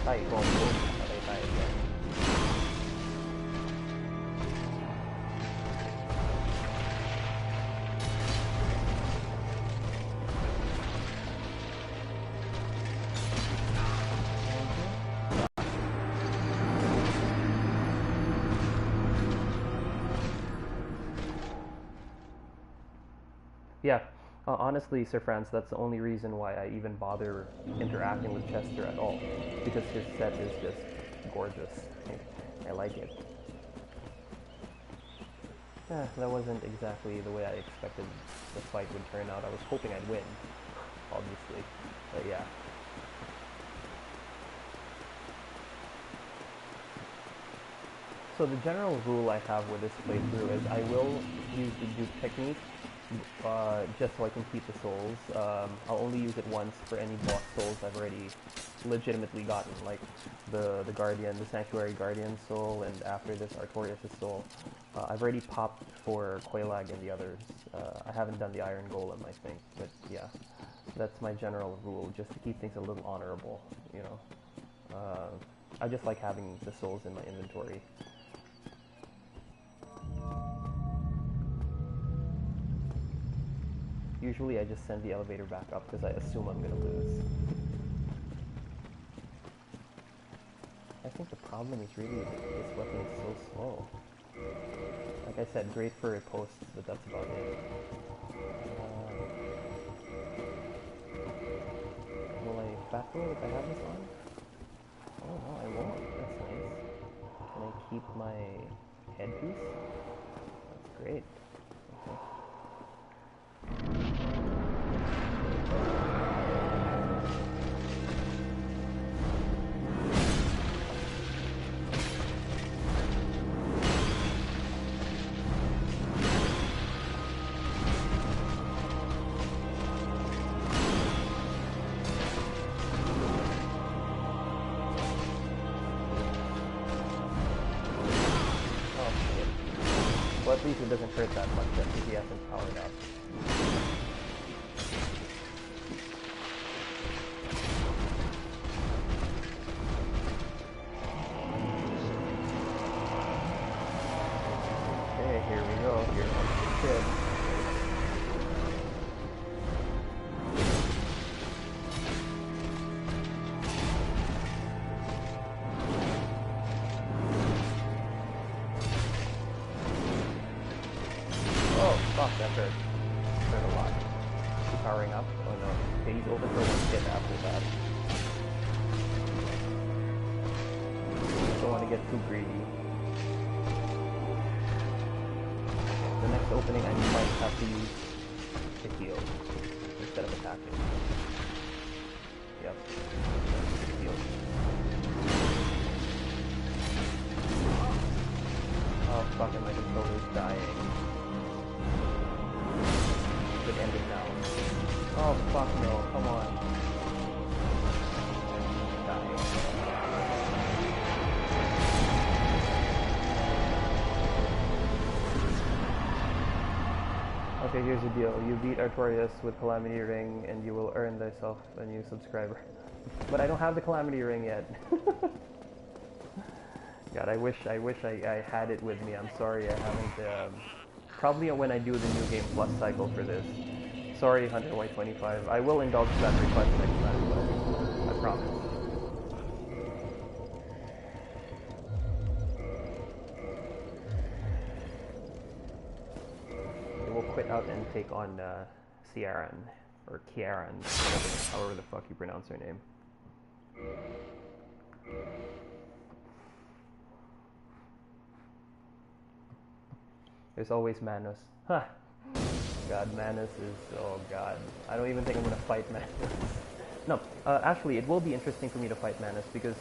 Ay, boom, boom. Patay tayo dyan. Yeah, honestly, Sir France, that's the only reason why I even bother interacting with Chester at all. Because his set is just gorgeous. I like it. Yeah, that wasn't exactly the way I expected the fight would turn out. I was hoping I'd win, obviously. But yeah. So the general rule I have with this playthrough is I will use the dupe technique just so I can keep the souls. I'll only use it once for any boss souls I've already legitimately gotten, like the Guardian, the Sanctuary Guardian soul, and after this Artorias' soul. I've already popped for Quelaag and the others. I haven't done the Iron Golem, I think, but yeah, that's my general rule, just to keep things a little honorable, you know. I just like having the souls in my inventory. Usually I just send the elevator back up because I assume I'm going to lose. I think the problem is really that this weapon is so slow. Like I said, great for it posts, but that's about it. Will I fast forward if I have this on? Oh no, I won't. That's nice. Can I keep my headpiece? That's great. Okay. Well, at least it doesn't hurt that much if he hasn't powered up. Okay, here we go. Here comes the kid. Fuck, that hurt. Hurt a lot. Is he powering up? Oh no. Okay, he's open for one hit after that. Don't want to get too greedy. The next opening I might have to use to heal instead of attacking. Yep. Heal. Oh fuck, and my controller's dying. End it now. Oh fuck no, come on. Die. Okay, here's the deal. You beat Artorias with Calamity Ring, and you will earn thyself a new subscriber. But I don't have the Calamity Ring yet. God, I wish I had it with me. I'm sorry I haven't. Probably when I do the New Game Plus cycle for this. Sorry, Hunter Y25. I will indulge that request next time, but I promise. We'll quit out and take on Ciaran, or Kiaran, however the fuck you pronounce her name. There's always Manos. Huh. God, Manos is... oh god. I don't even think I'm gonna fight Manos. No, actually, it will be interesting for me to fight Manos because,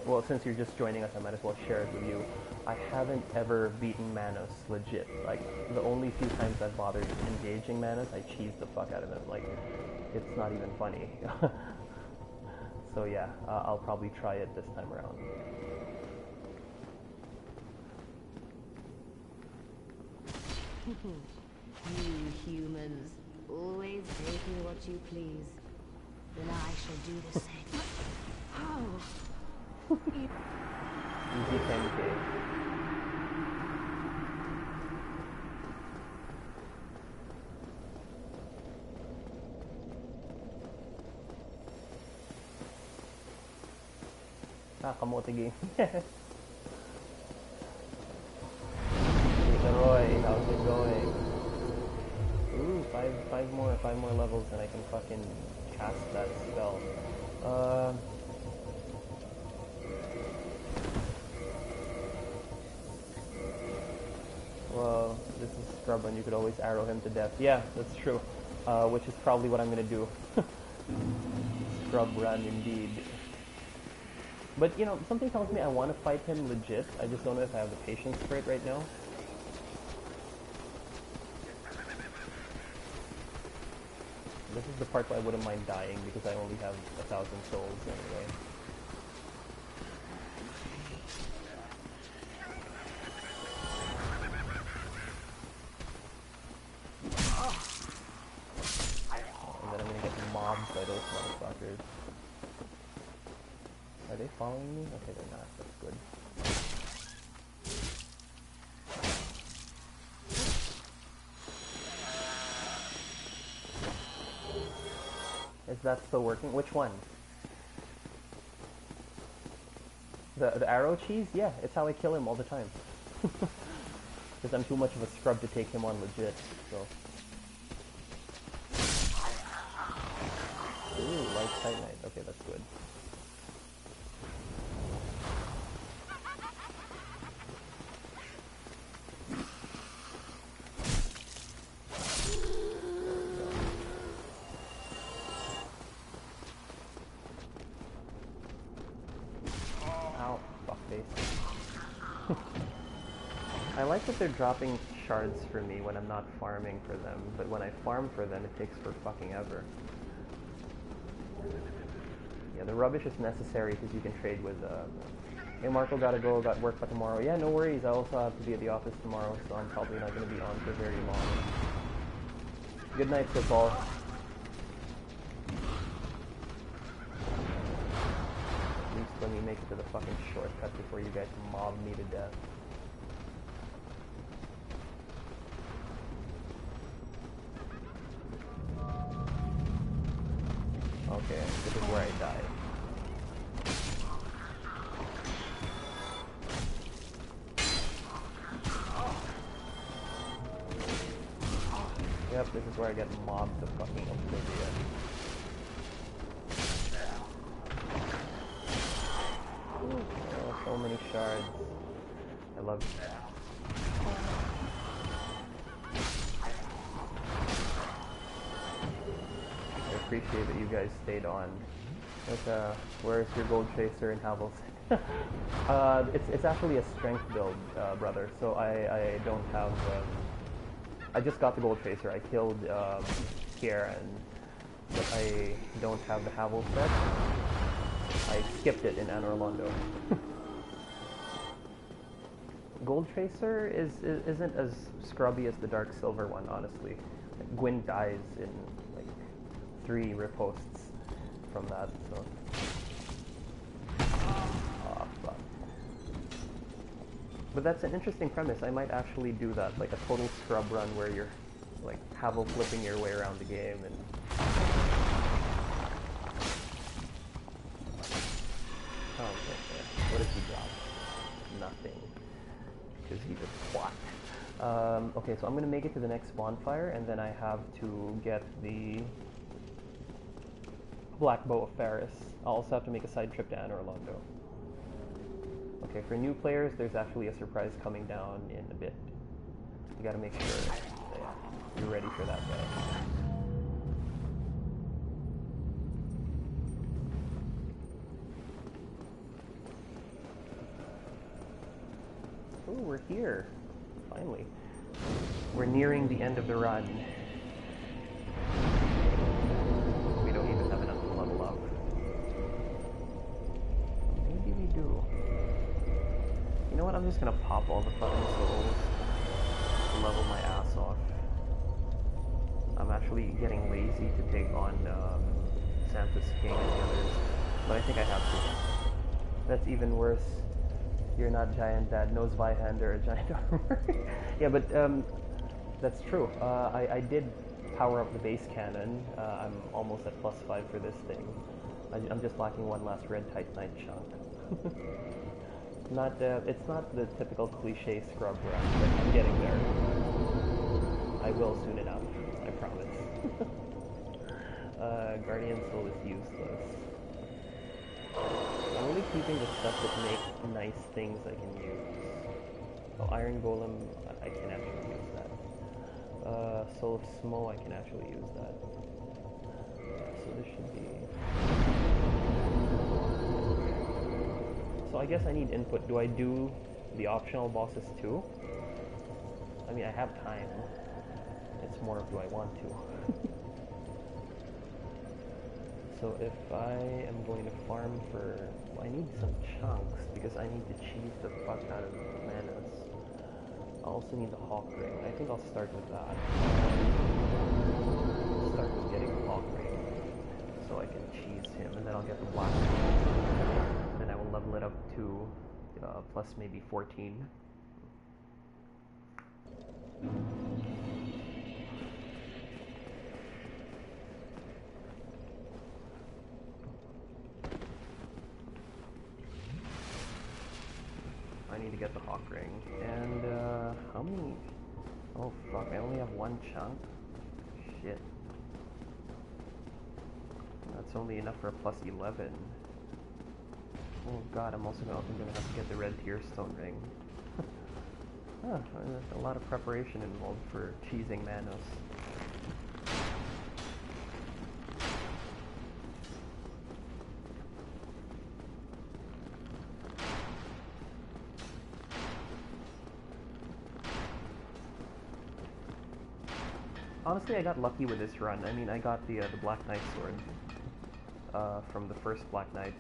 well, since you're just joining us, I might as well share it with you. I haven't ever beaten Manos legit. Like, the only few times I've bothered engaging Manos, I cheese the fuck out of him. Like, it's not even funny. So yeah, I'll probably try it this time around. You humans, always taking what you please. Then I shall do the same. Oh! Easy 10k. Ah, kamote game. Roy, how's it going? Ooh, five more levels and I can fucking cast that spell. Well, this is Scrub and you could always arrow him to death. Yeah, that's true. Which is probably what I'm gonna do. Scrub run indeed. But, you know, something tells me I want to fight him legit. I just don't know if I have the patience for it right now. This is the part where I wouldn't mind dying because I only have 1,000 souls anyway. And then I'm gonna get mobbed by those motherfuckers. Are they following me? Okay, they're not. That's good. Is that still working? Which one? The arrow cheese? Yeah, it's how I kill him all the time. Because I'm too much of a scrub to take him on legit, so. Ooh, light titanite. Okay, that's good. I like that they're dropping shards for me when I'm not farming for them, but when I farm for them, it takes for fucking ever. Yeah, the rubbish is necessary because you can trade with, hey Marco, gotta go, got work for tomorrow. Yeah, no worries, I also have to be at the office tomorrow, so I'm probably not going to be on for very long. Good night, football. At least let me make it to the fucking shortcut before you guys mob me to death. Okay, this is where I died. Yep, this is where I get mobbed to fucking oblivion. Oh, so many shards. I love that. I appreciate that you guys stayed on. But, where's your gold tracer and Havels? It's actually a strength build, brother. So I don't have. I just got the gold tracer. I killed Kieran, but I don't have the Havels set. I skipped it in Anne Orlando. Gold Tracer isn't as scrubby as the Dark Silver one, honestly. Like, Gwyn dies in like 3 riposts from that, so. Ah, fuck. But that's an interesting premise. I might actually do that, like a total scrub run where you're like Havel flipping your way around the game and. Oh, okay. What does he drop? Nothing. Because he's a twat. Okay, so I'm going to make it to the next bonfire, and then I have to get the Black Bow of Ferris. I'll also have to make a side trip to Anor Londo. Okay, for new players, there's actually a surprise coming down in a bit. You gotta make sure you're ready for that guy. Oh, we're here. Finally. We're nearing the end of the run. We don't even have enough to level up. Maybe we do. You know what? I'm just gonna pop all the fucking souls. Level my ass off. I'm actually getting lazy to take on Santa's King and the others. But I think I have to. That's even worse. You're not giant dad, no Zweihander or giant armor. Yeah, but that's true. I did power up the base cannon. I'm almost at +5 for this thing. I'm just lacking one last red Titanite chunk. It's not the typical cliche scrub run, but I'm getting there. I will soon enough, I promise. Guardian Soul is useless. I'm only keeping the stuff that makes nice things I can use. Oh, Iron Golem, I can actually use that. Soul of Smo, I can actually use that. So this should be... So I guess I need input. Do I do the optional bosses too? I mean, I have time. It's more of do I want to. So if I am going to farm for... Well, I need some chunks because I need to cheese the fuck out of Manos. I also need the Hawk Ring. I think I'll start with that. Start with getting the Hawk Ring so I can cheese him, and then I'll get the Black Ring. Then I will level it up to plus maybe 14. I need to get the Hawk Ring. And how many? Oh fuck, I only have one chunk? Shit. That's only enough for a plus 11. Oh god, I'm also gonna have to get the red Tearstone ring. There's a lot of preparation involved for cheesing Manos. Honestly, I got lucky with this run. I mean, I got the Black Knight sword from the first Black Knight.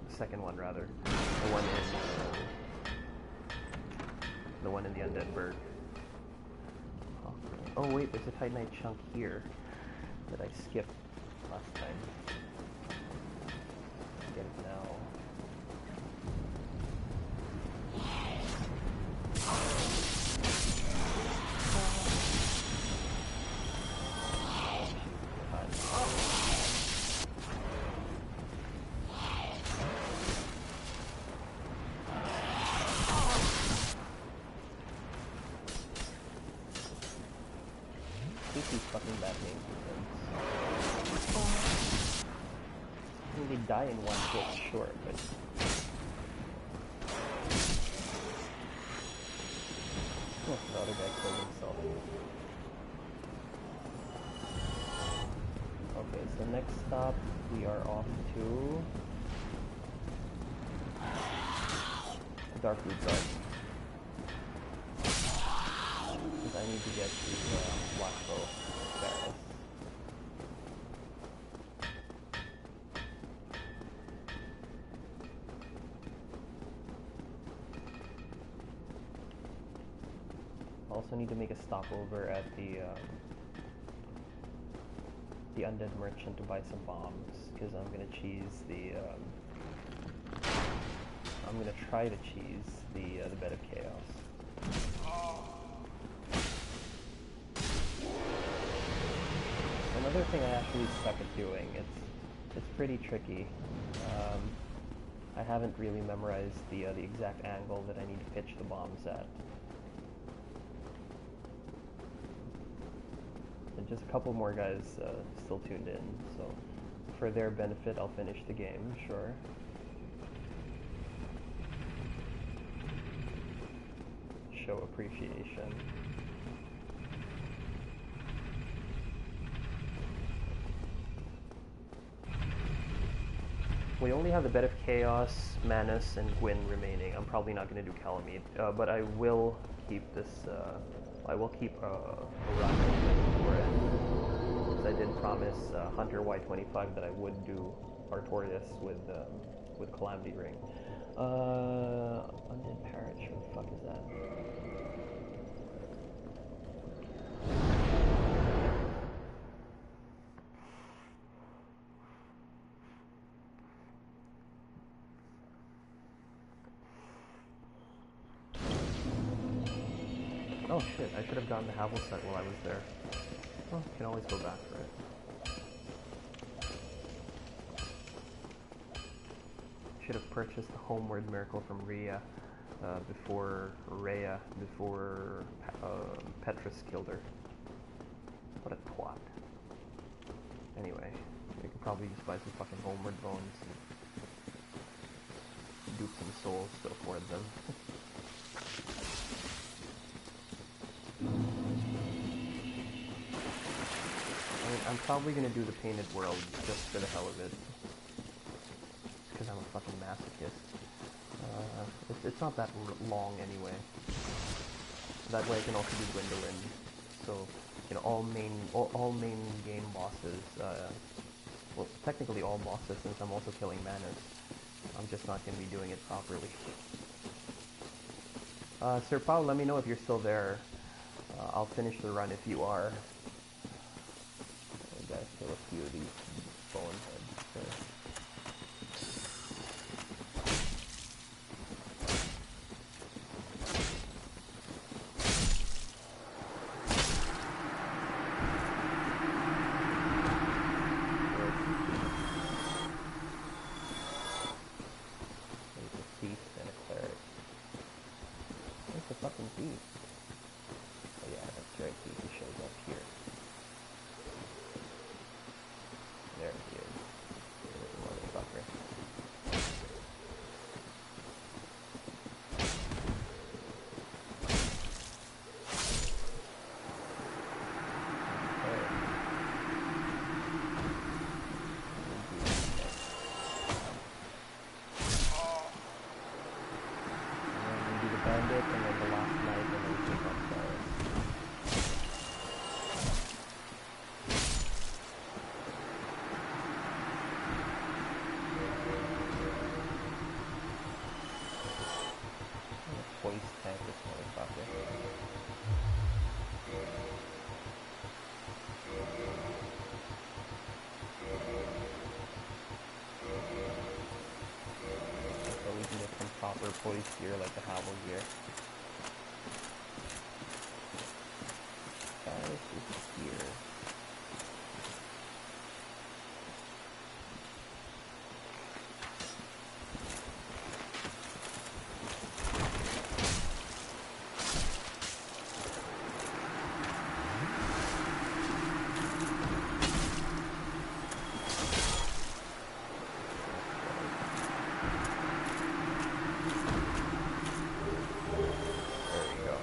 The second one, rather. The one in the Undead Bird. Oh wait, there's a Titanite chunk here that I skipped last time. Get it now. Die in one hit, sure, but the other guy killed himself. Okay, so next stop we are off to Darkroot Guard. Because I need to get the Black Bow Ferris. also need to make a stopover at the undead merchant to buy some bombs, because I'm gonna cheese the I'm gonna try to cheese the bed of chaos. Another thing I actually suck at doing, it's pretty tricky. I haven't really memorized the exact angle that I need to pitch the bombs at. And just a couple more guys still tuned in, so for their benefit I'll finish the game, sure. Show appreciation. We only have the Bed of Chaos, Manus, and Gwyn remaining. I'm probably not going to do Calamite, but I will keep this, I will keep a run open for it. Because I did promise Hunter Y25 that I would do Artorias with Calamity Ring. Undead Parish, what the fuck is that? Oh shit, I should have gotten the Havel set while I was there. Well, can always go back for it. Should have purchased the Homeward Miracle from Rhea before Petrus killed her. What a twat. Anyway, we could probably just buy some fucking Homeward Bones and dupe some souls to afford them. I'm probably gonna do the Painted World just for the hell of it. Because I'm a fucking masochist. It's not that long anyway. That way I can also do Gwendolyn. So, you know, all main game bosses, well, technically all bosses since I'm also killing Manus. I'm just not gonna be doing it properly. Sir Paul, let me know if you're still there. I'll finish the run if you are. I gotta kill a few of these boneheads first. There's a thief and a cleric. Where's the fucking thief? Oh yeah, that's right, he shows up here. There he is. There's the motherfucker. And then we do the bandit, and then the last knight, and then we take on Cyrus. Hoist tank this motherfucker. So we can get some proper poise gear like the Havel gear. Cyrus is here. There we go.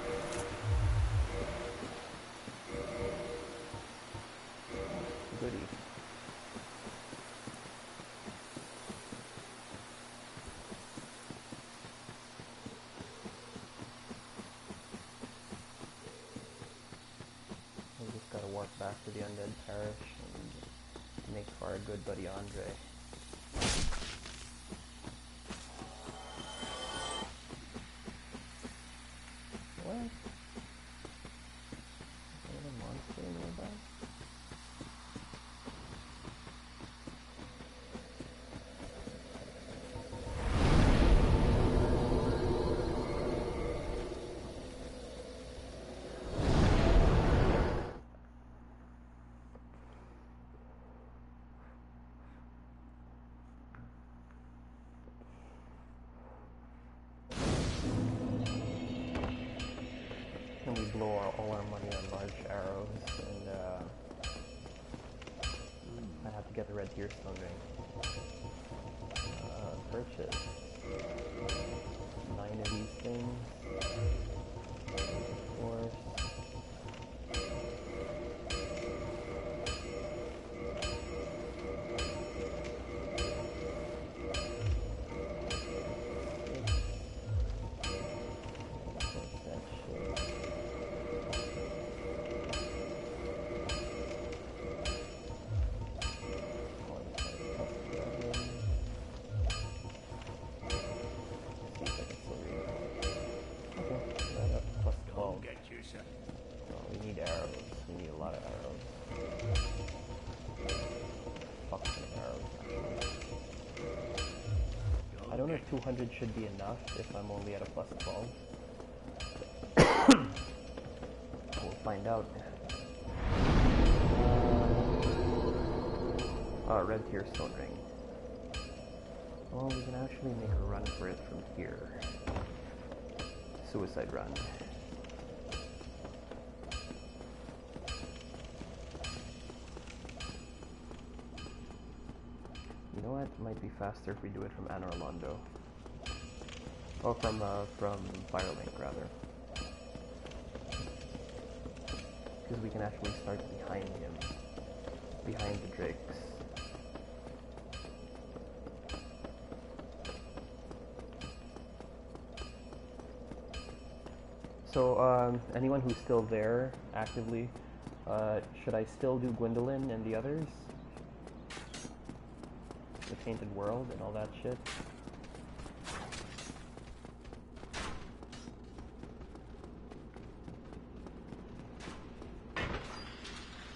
Goodie. We just gotta walk back to the Undead Parish and make for our good buddy Andre. What? blow all our money on large arrows, and I have to get the red tear stone ring. Purchase 9 of these things. Of course. I don't know if 200 should be enough if I'm only at a plus 12. We'll find out. Red tier stone ring. Well, we can actually make a run for it from here. Suicide run. You know what? It might be faster if we do it from Anor Londo. Or from Firelink, rather. Because we can actually start behind him. Behind the Drakes. So, anyone who's still there, actively, should I still do Gwendolyn and the others? The Tainted World and all that shit?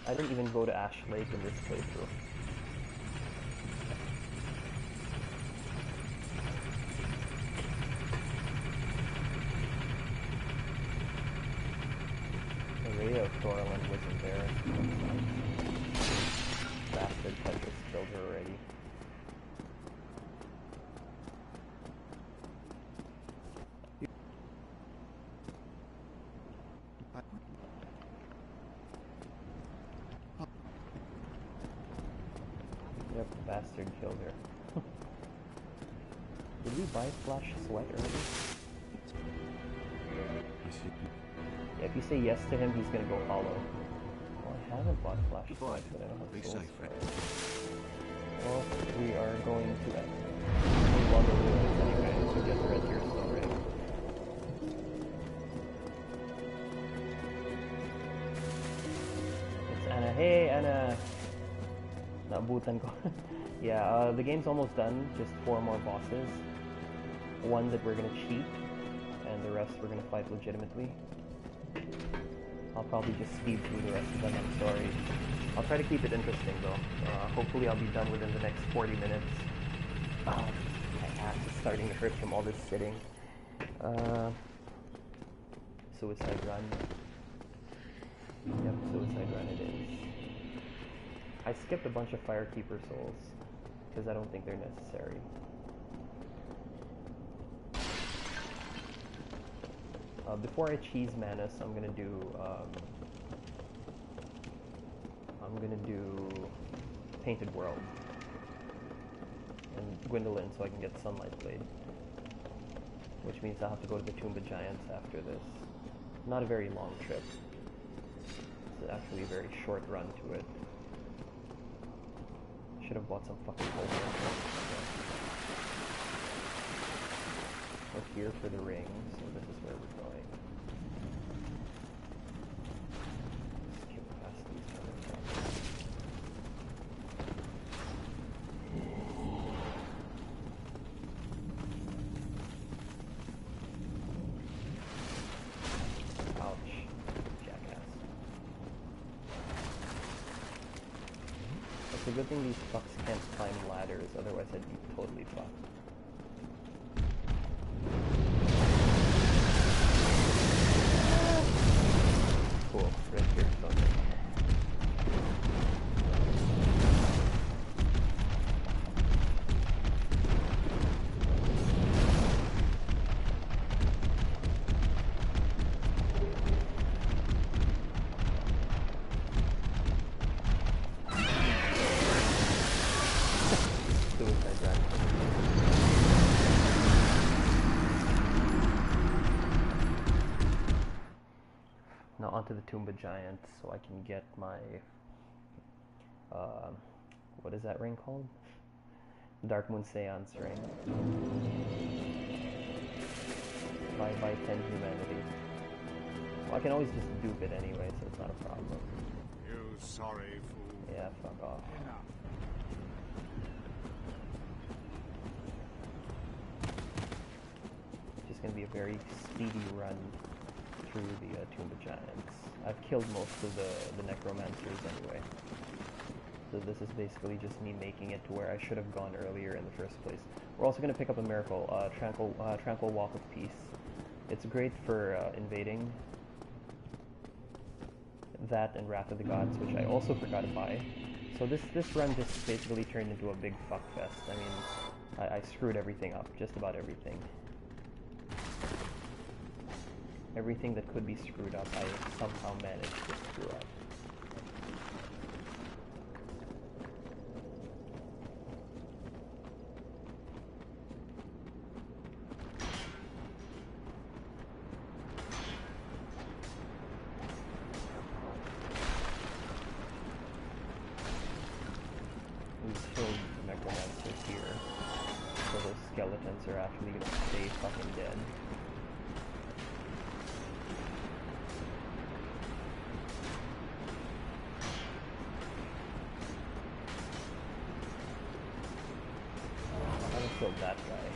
I didn't even go to Ash Lake in this playthrough. The Ray of Thorland wasn't there. Bastard Tetris killed her already. Yep, the bastard killed her. Did we buy Flash Sweat earlier? Yeah, if you say yes to him, he's gonna go hollow. Well, I haven't bought Flash Sweat, but I don't have Souls Sweat. Well, we are going to end. We'll bundle ruins anyway, so get the red tier stone ring. It's Anna. Hey, Anna! Naabutan ko. Yeah, the game's almost done. Just 4 more bosses. One that we're gonna cheat, and the rest we're gonna fight legitimately. I'll probably just speed through the rest of them, I'm sorry. I'll try to keep it interesting though. Hopefully I'll be done within the next 40 minutes. My ass is starting to hurt from all this sitting. Suicide run. Yep, suicide run it is. I skipped a bunch of Firekeeper souls, because I don't think they're necessary. Before I cheese Manus, I'm gonna do Painted World and Gwendolyn so I can get Sunlight Blade, which means I'll have to go to the Tomb of Giants after this. Not a very long trip. It's actually a very short run to it. Should have bought some fucking gold. We're here for the ring, so this is where we're going. Skip past these other things. Ouch. Jackass. It's a good thing these fucks can't climb ladders, otherwise I'd be totally fucked. Cool, right here, something. onto the Tomb of Giants so I can get my, what is that ring called? Dark Moon Seance ring. 5x10 humanity. Well, I can always just dupe it anyway, so it's not a problem. You sorry fool. Yeah, fuck off. Enough. Just gonna be a very speedy run through the Tomb of Giants. I've killed most of the necromancers anyway. So this is basically just me making it to where I should have gone earlier in the first place. We're also going to pick up a miracle, Tranquil Walk of Peace. It's great for invading. That and Wrath of the Gods, which I also forgot to buy. So this run just basically turned into a big fuckfest. I mean, I screwed everything up, just about everything. Everything that could be screwed up, I somehow managed to screw up. We've killed the necromancers here, so those skeletons are actually gonna stay fucking dead. Killed that guy.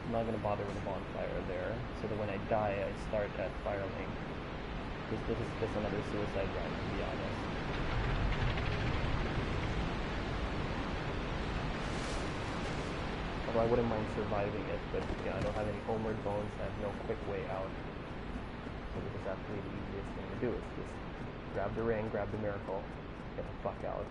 I'm not gonna bother with a bonfire there, so that when I die, I start at Firelink. This is just another suicide run, to be honest. Although I wouldn't mind surviving it, but yeah, I don't have any homeward bones, I have no quick way out. So this is actually the easiest thing to do, is just grab the ring, grab the miracle, get the fuck out.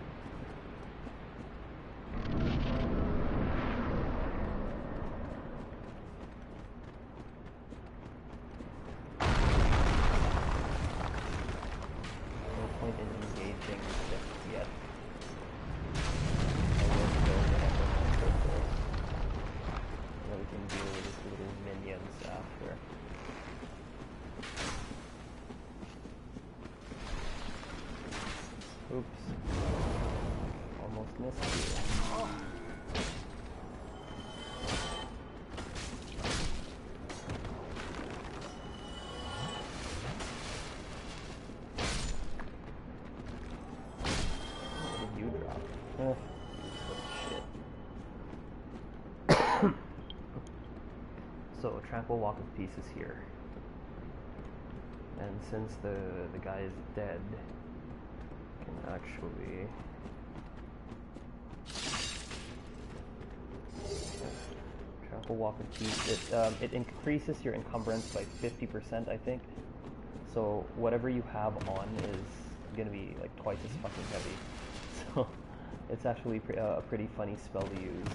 No point in engaging just yet. I will build the necromancer first. And then we can deal with these little minions after. Oops. Almost missed you. Oh. What did you drop? Shit. So, Tranquil Walk of Peace is here. And since the guy is dead, can actually Tranquil Walk of Peace. It increases your encumbrance by 50%, I think. So whatever you have on is gonna be like twice as fucking heavy. So it's actually a pretty funny spell to use.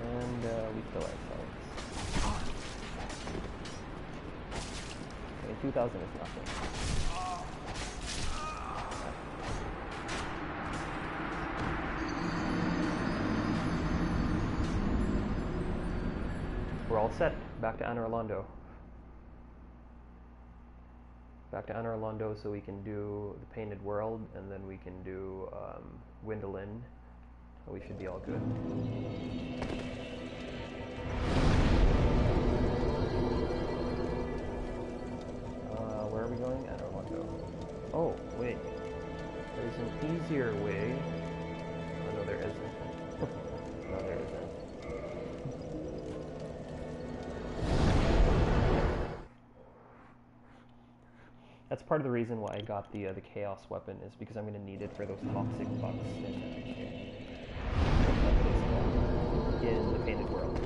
And we kill ourselves. Okay, 2,000 is nothing. We're all set. Back to Anor Londo. Back to Anor Londo so we can do the Painted World, and then we can do Windolin. We should be all good. Where are we going? Anor Londo. Oh, wait. There's an easier way. Oh, no, there isn't. No, there isn't. That's part of the reason why I got the Chaos weapon, is because I'm going to need it for those toxic bugs in the Painted World,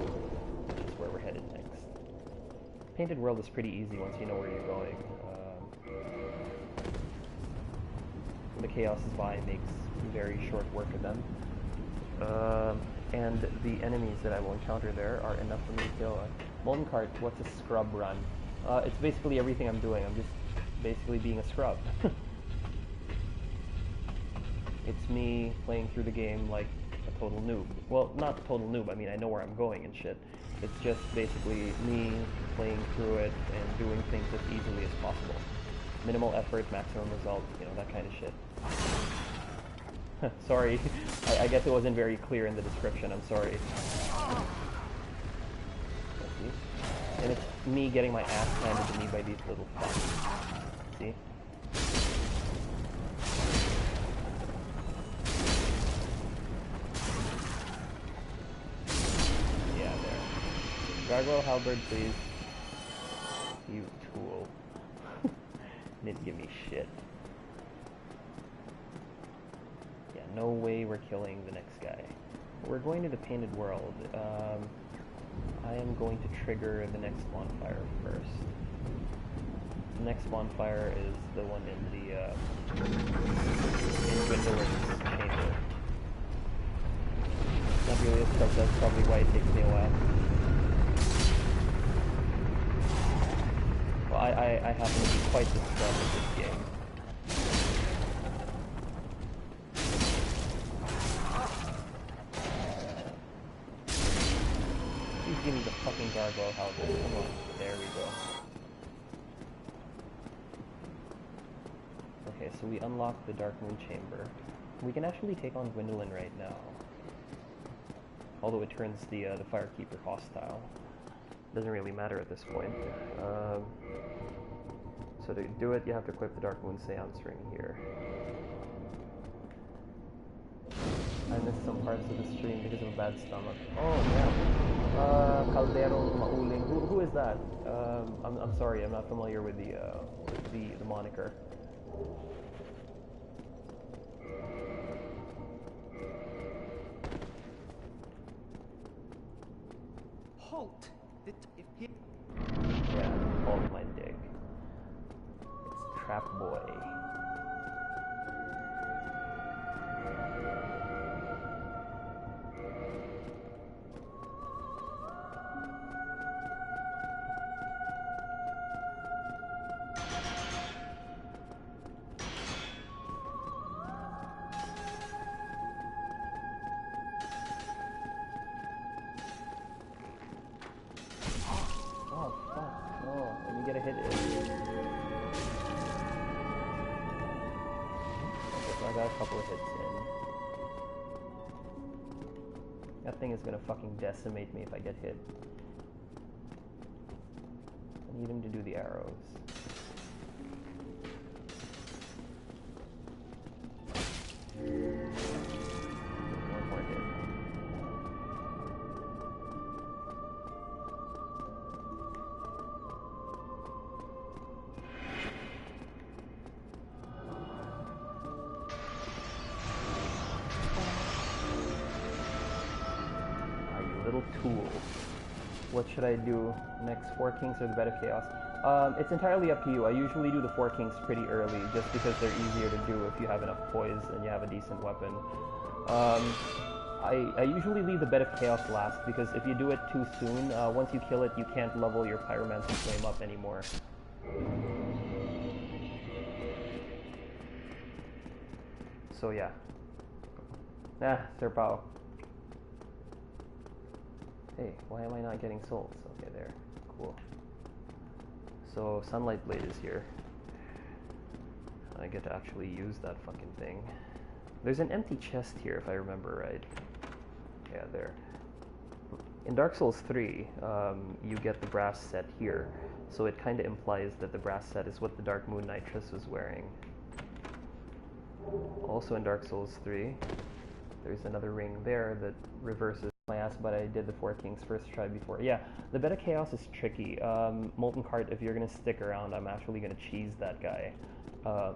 which is where we're headed next. Painted World is pretty easy once you know where you're going. The Chaos' Vi makes very short work of them. and the enemies that I will encounter there are enough for me to kill. Molten Cart, what's a scrub run? It's basically everything I'm doing. I'm just basically being a scrub. It's me playing through the game like a total noob. Well, not a total noob, I mean I know where I'm going and shit. It's just basically me playing through it and doing things as easily as possible. Minimal effort, maximum result, you know, that kind of shit. Sorry, I guess it wasn't very clear in the description, I'm sorry. And it's me getting my ass handed to me by these little fucks. See? Yeah, there. Gargoyle halberd, please. You tool. Didn't give me shit. Yeah, no way we're killing the next guy. We're going to the Painted World. I am going to trigger the next bonfire first. The next bonfire is the one in the in Gwendolyn's chamber. Not really a scrub, that's probably why it takes me a while. Well, I happen to be quite the scrub in this game. Please give me the fucking gargoyle halberd. Come on. There we go. Okay, so we unlock the Dark Moon Chamber. We can actually take on Gwendolyn right now. Although it turns the Firekeeper hostile. Doesn't really matter at this point. So to do it, you have to equip the Dark Moon Seance Ring here. I missed some parts of the stream because of a bad stomach. Oh, yeah. Calderong Mauling. Who is that? I'm sorry, I'm not familiar with the moniker. Halt! Yeah, hold my dick. It's Trap Boy. That thing is gonna fucking decimate me if I get hit. I need him to do the arrows. One more hit. Tool. What should I do next? 4 Kings or the Bed of Chaos? It's entirely up to you. I usually do the 4 Kings pretty early, just because they're easier to do if you have enough poise and you have a decent weapon. I usually leave the Bed of Chaos last, because if you do it too soon, once you kill it, you can't level your Pyromancy Flame up anymore. So yeah. Sir Pao. Hey, why am I not getting souls? Okay, there. Cool. So, Sunlight Blade is here. I get to actually use that fucking thing. There's an empty chest here, if I remember right. Yeah, there. In Dark Souls 3, you get the brass set here. So it kind of implies that the brass set is what the Dark Moon Nitrous was wearing. Also in Dark Souls 3, there's another ring there that reverses my ass, but I did the 4 Kings first try before. Yeah, the Bed of Chaos is tricky. Molten Cart, if you're going to stick around, I'm actually going to cheese that guy.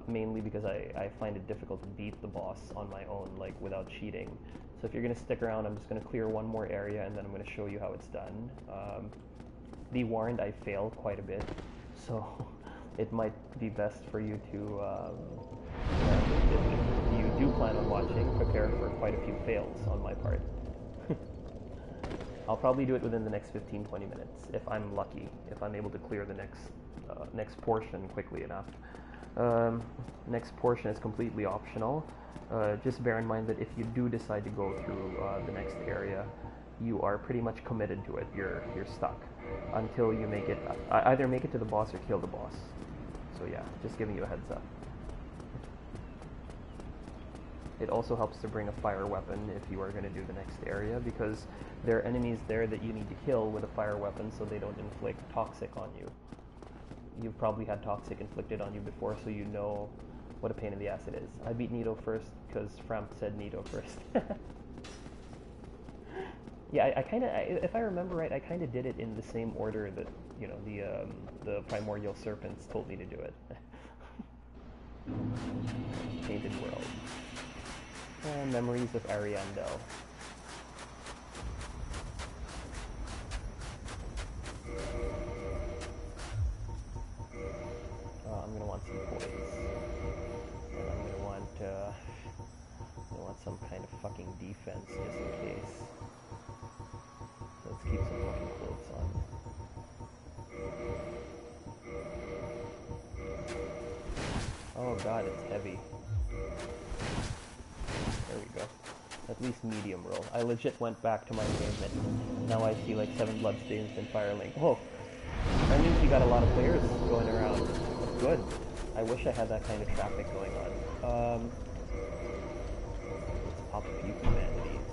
Mainly because I find it difficult to beat the boss on my own, like, without cheating. So if you're going to stick around, I'm just going to clear one more area, and then I'm going to show you how it's done. Be warned, I fail quite a bit, so it might be best for you to, if you do plan on watching, prepare for quite a few fails on my part. I'll probably do it within the next 15-20 minutes, if I'm lucky, if I'm able to clear the next portion quickly enough. Next portion is completely optional. Just bear in mind that if you do decide to go through the next area, you are pretty much committed to it. You're stuck until you make it, either make it to the boss or kill the boss. So yeah, just giving you a heads up. It also helps to bring a fire weapon if you are going to do the next area, because there are enemies there that you need to kill with a fire weapon so they don't inflict toxic on you. You've probably had toxic inflicted on you before, so you know what a pain in the ass it is. I beat Nito first because Framp said Nito first. Yeah, I kind of, if I remember right, I kind of did it in the same order that, you know, the Primordial Serpents told me to do it. Painted World. Memories of Ariandel. I'm gonna want some points, and I'm gonna want some kind of fucking defense just in case. Let's keep some fucking clothes on. Oh god, it's heavy. There we go. At least medium roll. I legit went back to my game and now I see like 7 bloodstains and Firelink. Whoa! That means you got a lot of players going around. Good. I wish I had that kind of traffic going on. Let's pop a few humanities.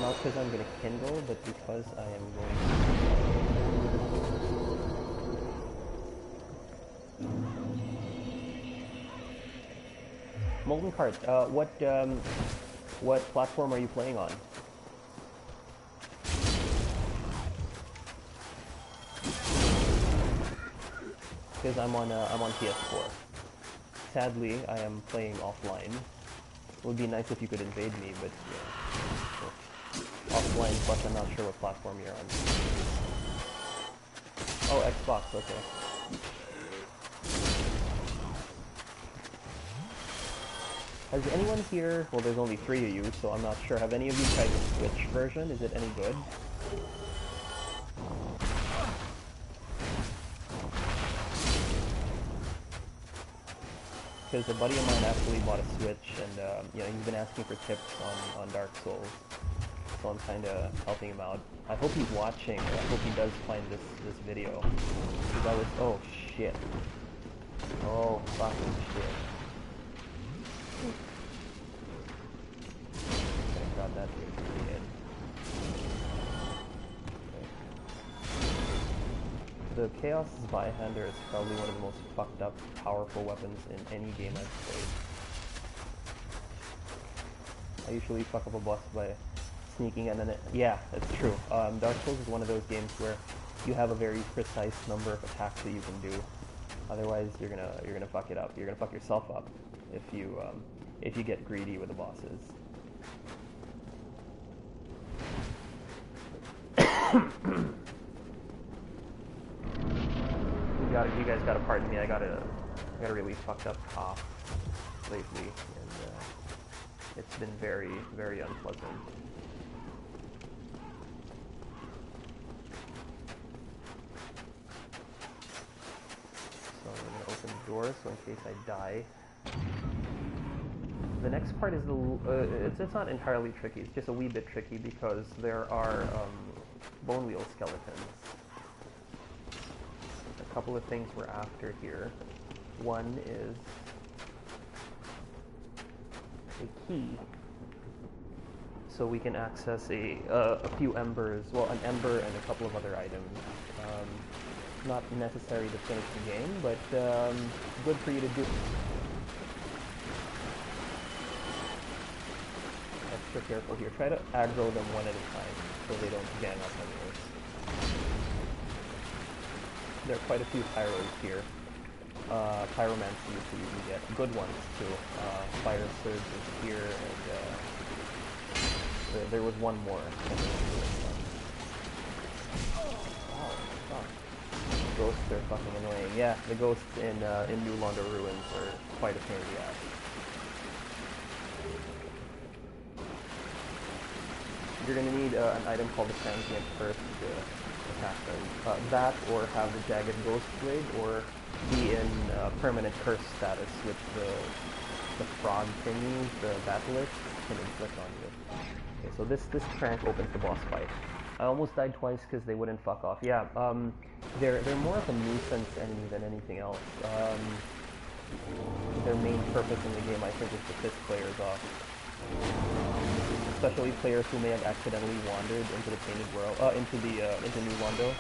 Not because I'm going to kindle, but because I am going to... Molten Cart, what platform are you playing on? Because I'm on PS4. Sadly, I am playing offline. It would be nice if you could invade me, but yeah. Offline, plus I'm not sure what platform you're on. Oh, Xbox, okay. Has anyone here, well there's only 3 of you, so I'm not sure, have any of you tried the Switch version? Is it any good? Because a buddy of mine actually bought a Switch, and you know, he's been asking for tips on Dark Souls. So I'm kind of helping him out. I hope he's watching, and I hope he does find this video. Because I was, oh shit. Oh fucking shit. Thank God that dude pretty good. Okay. The Chaos Zweihander is probably one of the most fucked up, powerful weapons in any game I've played. I usually fuck up a boss by sneaking and then yeah, that's true. Dark Souls is one of those games where you have a very precise number of attacks that you can do. Otherwise, you're gonna fuck it up. You're gonna fuck yourself up if you get greedy with the bosses. You guys gotta pardon me. I got a really fucked up cough lately, and it's been very, very unpleasant. So I'm gonna open the door so in case I die. The next part is it's not entirely tricky. It's just a wee bit tricky because there are bone wheel skeletons. A couple of things we're after here. One is a key, so we can access a few embers. Well, an ember and a couple of other items. Not necessary to finish the game, but good for you to do. Extra careful here. Try to aggro them one at a time so they don't gang up on yours. There are quite a few pyros here. Pyromancy, so you can get good ones too. Fire Surge is here, and there was one more. Oh, fuck. Ghost are fucking annoying. Yeah, the ghosts in New Londo Ruins are quite a pain in the ass. You're gonna need an item called the Transient first to attack them. That, or have the Jagged Ghost Blade, or be in permanent curse status with the frog thingy, the Basilisk, can inflict on you. Okay, so this crank opens the boss fight. I almost died twice because they wouldn't fuck off. Yeah, they're more of a nuisance enemy than anything else. Their main purpose in the game, I think, is to piss players off. Especially players who may have accidentally wandered into the Painted World, into New Londo.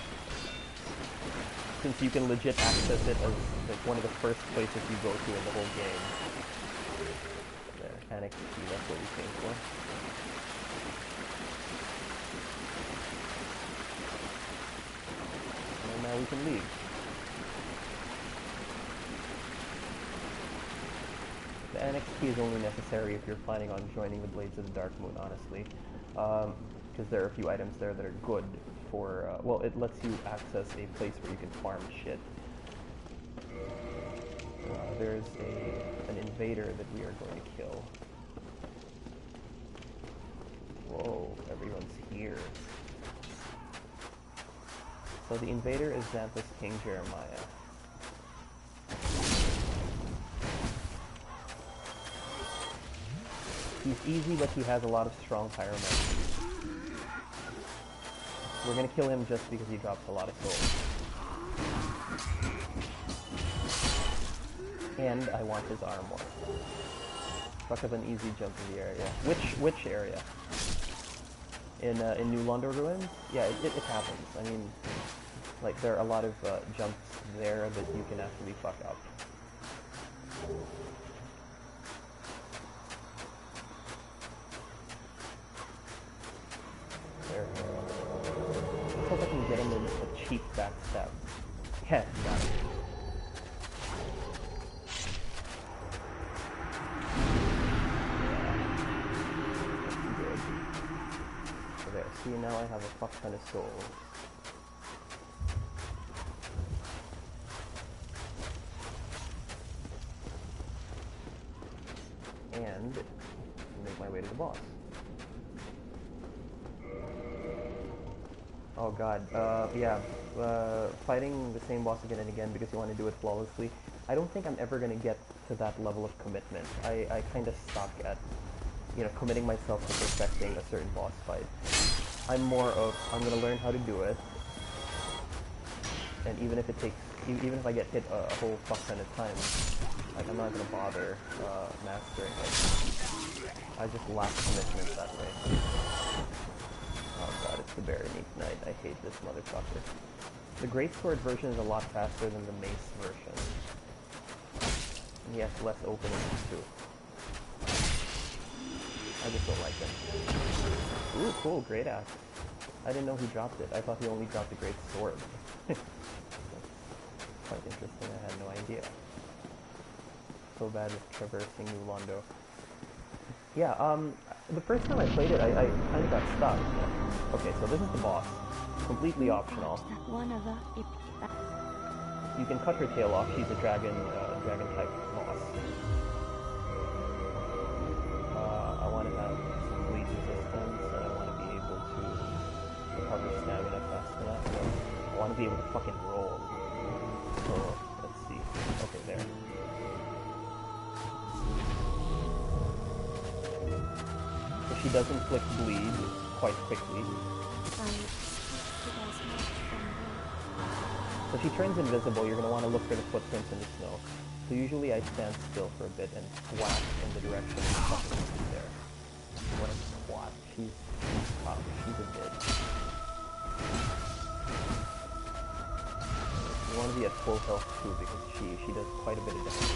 Since you can legit access it as like one of the first places you go to in the whole game. There, Annex Key, that's what we came for. And now we can leave. The Annex Key is only necessary if you're planning on joining the Blades of the Dark Moon, honestly. Because there are a few items there that are good for, well, it lets you access a place where you can farm shit. There's an invader that we are going to kill. Whoa, everyone's here. So the invader is Xanthus King Jeremiah. He's easy, but he has a lot of strong pyromancy. We're gonna kill him just because he drops a lot of souls. And I want his armor. Fuck up an easy jump in the area. Which area? In New Londo Ruins? Yeah, it happens. I mean, like, there are a lot of jumps there that you can actually fuck up. There. Let's hope I can get him in a cheap backstab. Yeah, got it. There, see, now I have a fuck ton of souls. And make my way to the boss. Oh god, yeah, fighting the same boss again and again because you want to do it flawlessly. I don't think I'm ever going to get to that level of commitment. I kind of stuck at, you know, committing myself to perfecting a certain boss fight. I'm more of, I'm going to learn how to do it, and even if it takes, even if I get hit a whole fuck ton of times, like, I'm not going to bother mastering it. I just lack commitment that way. Oh god, it's the Berenice Knight. I hate this motherfucker. The Greatsword version is a lot faster than the Mace version. And he has less openings too. I just don't like him. Ooh, cool, great axe. I didn't know he dropped it. I thought he only dropped the great sword. That's quite interesting, I had no idea. So bad with traversing New Londo. Yeah, the first time I played it, I kind of got stuck. Okay, so this is the boss. Completely optional. You can cut her tail off. She's a dragon type boss. I want to have some bleed resistance, and I want to be able to recover stamina fast enough. So I want to be able to fucking roll. So, let's see. Okay, there. So she does inflict bleed quite quickly. So she turns invisible. You're going to want to look for the footprints in the snow. So usually I stand still for a bit and whack in the direction of the fucking there. What a squat. She's tough. She's a bitch. You want to be at full health too because she does quite a bit of damage.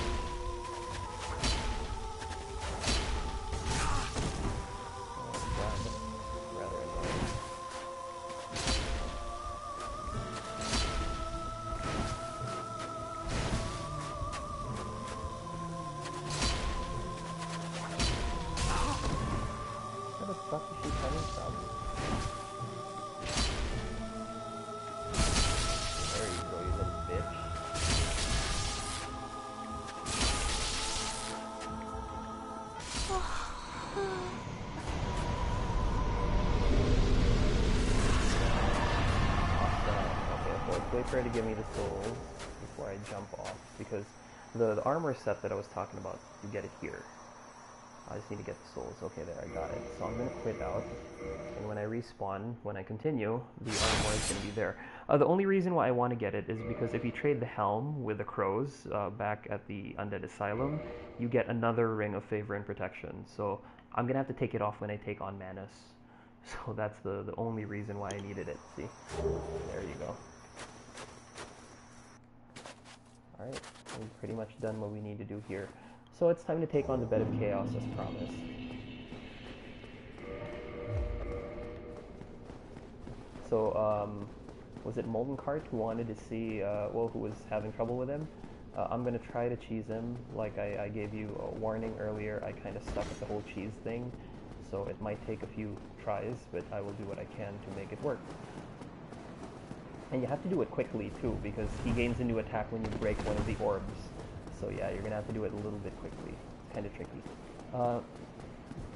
There you go, you little bitch. wait for her to give me the souls before I jump off, because the armor set that I was talking about, you get it here. I just need to get the souls. Okay, there, I got it. So I'm going to quit out, and when I respawn, when I continue, the armor is going to be there. The only reason why I want to get it is because if you trade the helm with the crows back at the Undead Asylum, you get another ring of favor and protection. So I'm going to have to take it off when I take on Manus. So that's the only reason why I needed it. See? There you go. Alright, we've pretty much done what we need to do here. So it's time to take on the Bed of Chaos as promised. So, was it Molten Cart who wanted to see, well, who was having trouble with him? I'm going to try to cheese him. Like I gave you a warning earlier, I kind of stuck at the whole cheese thing. So it might take a few tries, but I will do what I can to make it work. And you have to do it quickly too, because he gains a new attack when you break one of the orbs. So yeah, you're gonna have to do it a little bit quickly. It's kind of tricky.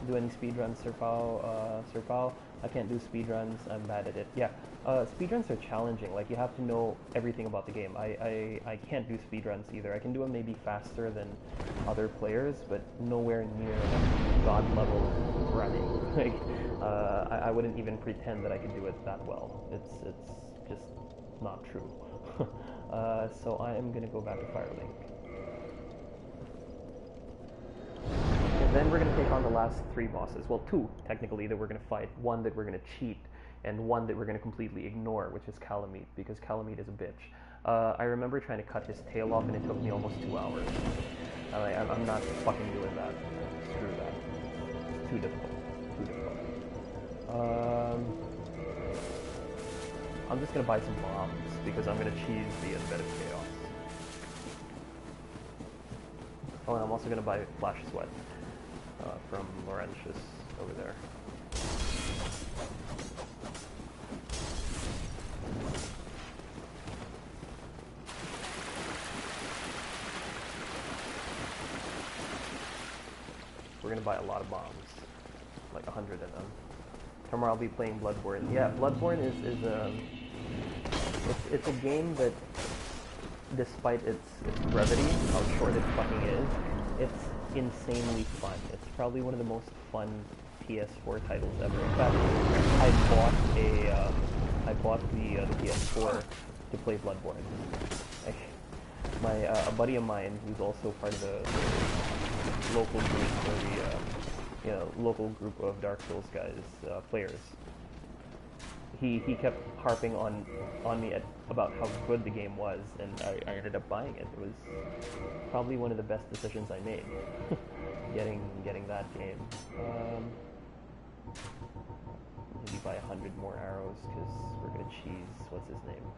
Do any speedruns, Serpal? I can't do speedruns, I'm bad at it. Yeah, speedruns are challenging. Like, you have to know everything about the game. I can't do speedruns either. I can do them maybe faster than other players, but nowhere near like, god level running. Like, I wouldn't even pretend that I could do it that well. It's just not true. So I am gonna go back to Firelink. And then we're going to take on the last 3 bosses. Well, 2, technically, that we're going to fight. One that we're going to cheat, and one that we're going to completely ignore, which is Calamite, because Calamite is a bitch. I remember trying to cut his tail off, and it took me almost 2 hours. I'm not fucking doing that. Screw that. It's too difficult. Too difficult. I'm just going to buy some bombs, because I'm going to cheese the Bed of Chaos. Oh, and I'm also going to buy Flash Sweat. From Laurentius over there. We're gonna buy a lot of bombs, like 100 of them. Tomorrow I'll be playing Bloodborne. Yeah, Bloodborne it's a game that, despite its brevity, how short it fucking is, it's insanely fun. It's probably one of the most fun PS4 titles ever. In fact, I bought the PS4 to play Bloodborne. A buddy of mine, who's also part of the local group, or the local group of Dark Souls guys, players. He kept harping on me about how good the game was, and I ended up buying it. It was probably one of the best decisions I made, getting that game. Maybe buy 100 more arrows, because we're gonna cheese, what's his name?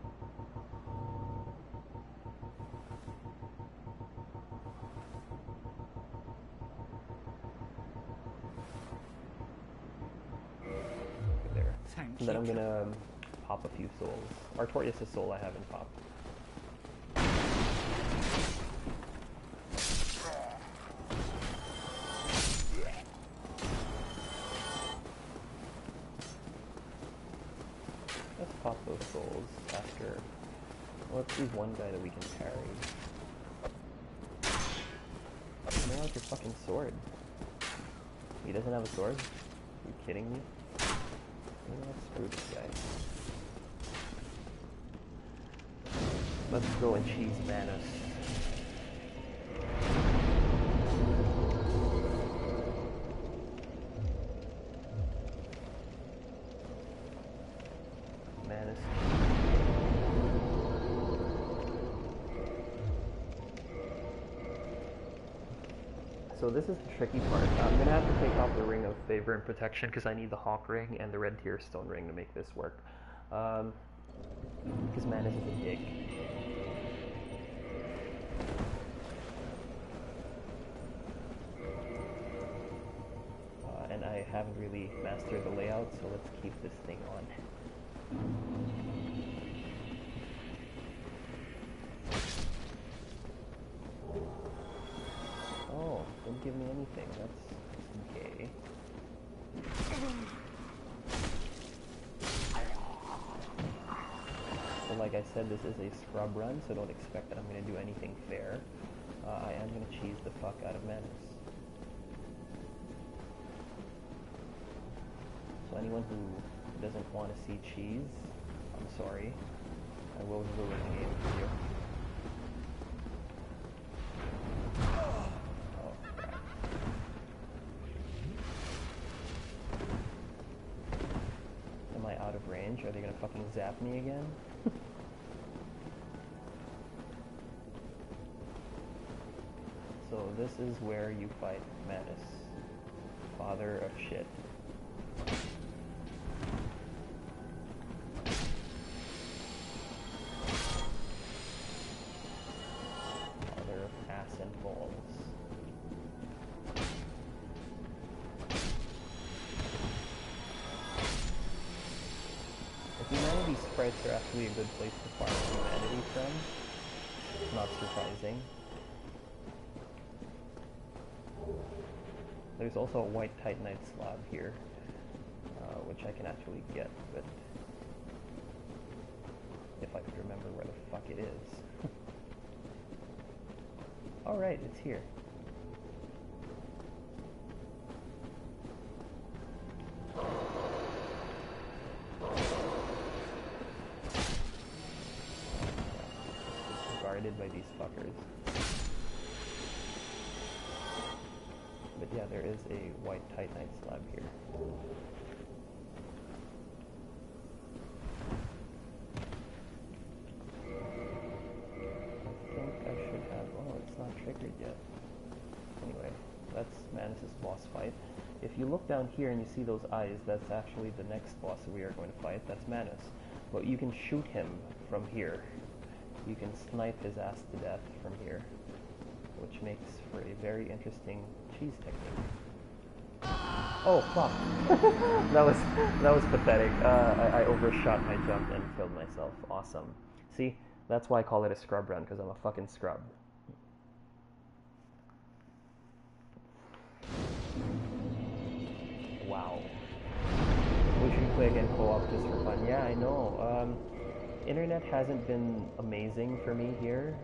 There. And then I'm gonna pop a few souls. Artorias' soul I haven't popped. Let's pop those souls after. Well, let's use one guy that we can parry. No, it's a fucking sword. He doesn't have a sword? Are you kidding me? You know what? Screw this guy. Let's go and cheese Manus. Manus. So this is the tricky part. I'm gonna have to take off the Ring of Favor and Protection because I need the Hawk Ring and the Red Tear Stone Ring to make this work. Because Manus is a dick. And I haven't really mastered the layout, so let's keep this thing on. Oh, didn't give me anything. That's okay. So like I said, this is a scrub run, so don't expect that I'm going to do anything fair. I am going to cheese the fuck out of Manus. So anyone who doesn't want to see cheese, I'm sorry. I will ruin the game for you. Oh, crap. Am I out of range? Are they gonna fucking zap me again? So this is where you fight Manus, father of shit. Father of ass and balls. The humanity sprites are actually a good place to farm humanity from. Not surprising. There's also a white titanite slab here, which I can actually get, but if I could remember where the fuck it is. Alright, it's here. It's guarded by these fuckers. But yeah, there is a white titanite slab here. I think I should have... Oh, it's not triggered yet. Anyway, that's Manus' boss fight. If you look down here and you see those eyes, that's actually the next boss that we are going to fight. That's Manus. But you can shoot him from here. You can snipe his ass to death from here, which makes for a very interesting cheese technique. Oh fuck! that was pathetic. I overshot my jump and killed myself. Awesome. See, that's why I call it a scrub run, because I'm a fucking scrub. Wow. We should play again co-op just for fun. Yeah, I know. Internet hasn't been amazing for me here.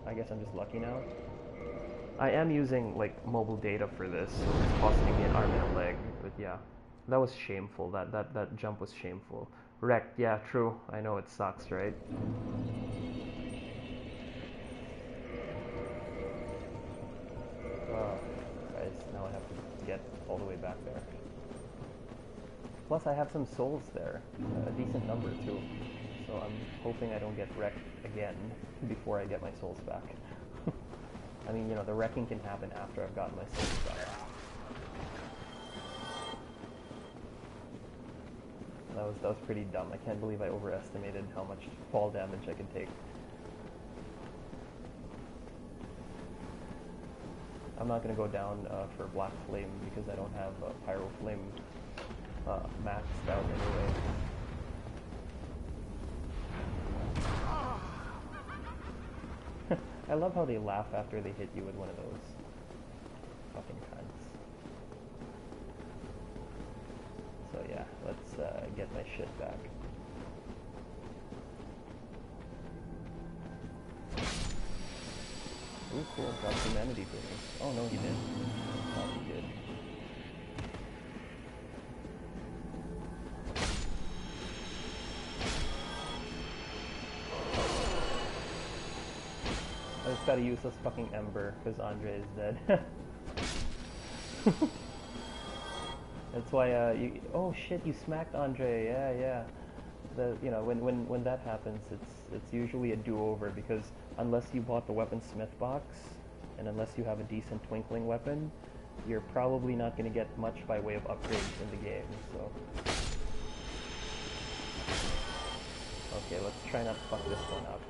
I guess I'm just lucky now. I am using like mobile data for this, so it's costing me an arm and a leg. But yeah, that was shameful. That jump was shameful. Wrecked. Yeah, true. I know it sucks, right? Guys, now I have to get all the way back there. Plus, I have some souls there, a decent number too. So I'm hoping I don't get wrecked again before I get my souls back. I mean, you know, the wrecking can happen after I've gotten my souls back. That was pretty dumb. I can't believe I overestimated how much fall damage I could take. I'm not going to go down for Black Flame because I don't have Pyro Flame maxed out anyway. I love how they laugh after they hit you with one of those fucking cunts. So yeah, let's get my shit back. Ooh, cool, dropped humanity for me. Oh no, he didn't. Oh, he did. I just gotta use this fucking Ember, because Andre is dead. That's why, oh shit, you smacked Andre, yeah. You know, when that happens, it's usually a do-over, because unless you bought the weaponsmith box, and unless you have a decent twinkling weapon, you're probably not gonna get much by way of upgrades in the game, so... Okay, let's try not to fuck this one up.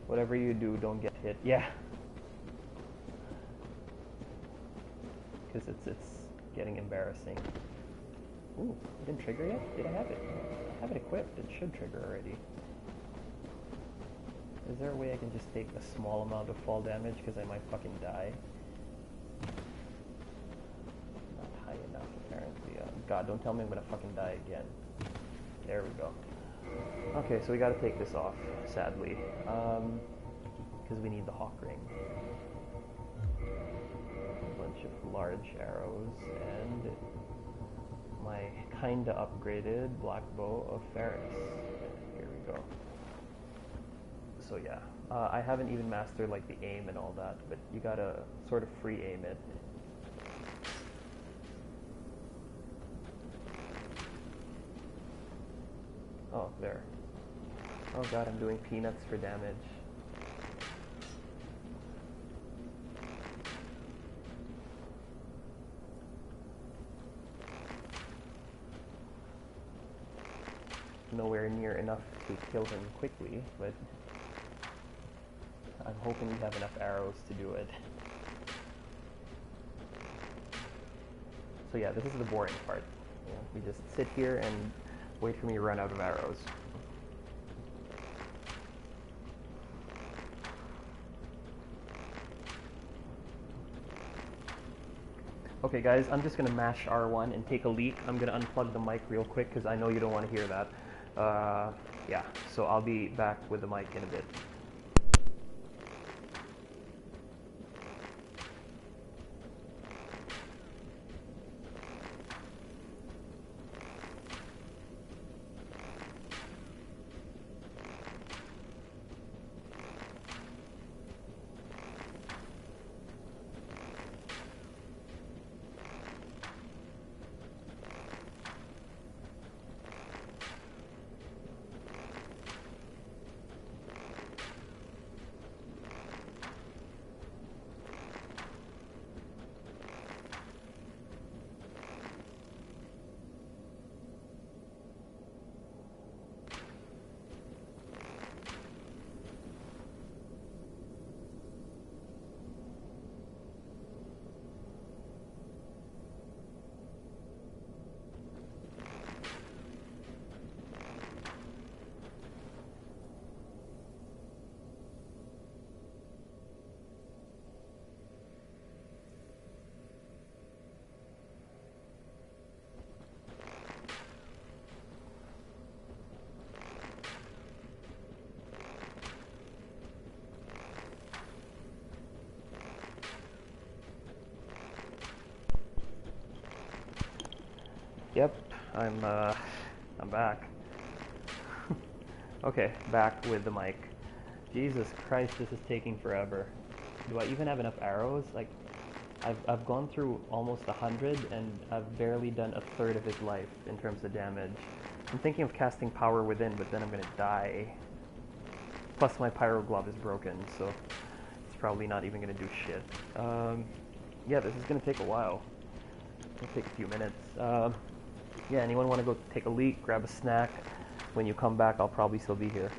Whatever you do, don't get hit. Yeah. Because it's getting embarrassing. Ooh, it didn't trigger yet? Did I have it? I have it equipped. It should trigger already. Is there a way I can just take a small amount of fall damage because I might fucking die? god, don't tell me I'm gonna fucking die again. There we go. Okay, so we gotta take this off, sadly. Because we need the hawk ring. A bunch of large arrows, and my kinda upgraded black bow of Ferris. Here we go. So yeah, I haven't even mastered like the aim and all that, but you gotta sort of free aim it. Oh, there. Oh god, I'm doing peanuts for damage. Nowhere near enough to kill him quickly, but I'm hoping we have enough arrows to do it. So yeah, this is the boring part. You know, we just sit here and wait for me to run out of arrows. Okay guys, I'm just going to mash R1 and take a leak. I'm going to unplug the mic real quick because I know you don't want to hear that. Yeah, so I'll be back with the mic in a bit. Yep, I'm back. Okay, back with the mic. Jesus Christ, this is taking forever. Do I even have enough arrows? Like, I've gone through almost 100, and I've barely done a third of his life in terms of damage. I'm thinking of casting Power Within, but then I'm gonna die. Plus my Pyro Glove is broken, so it's probably not even gonna do shit. Yeah, this is gonna take a while. It'll take a few minutes. Yeah, anyone want to go take a leak, grab a snack? When you come back, I'll probably still be here.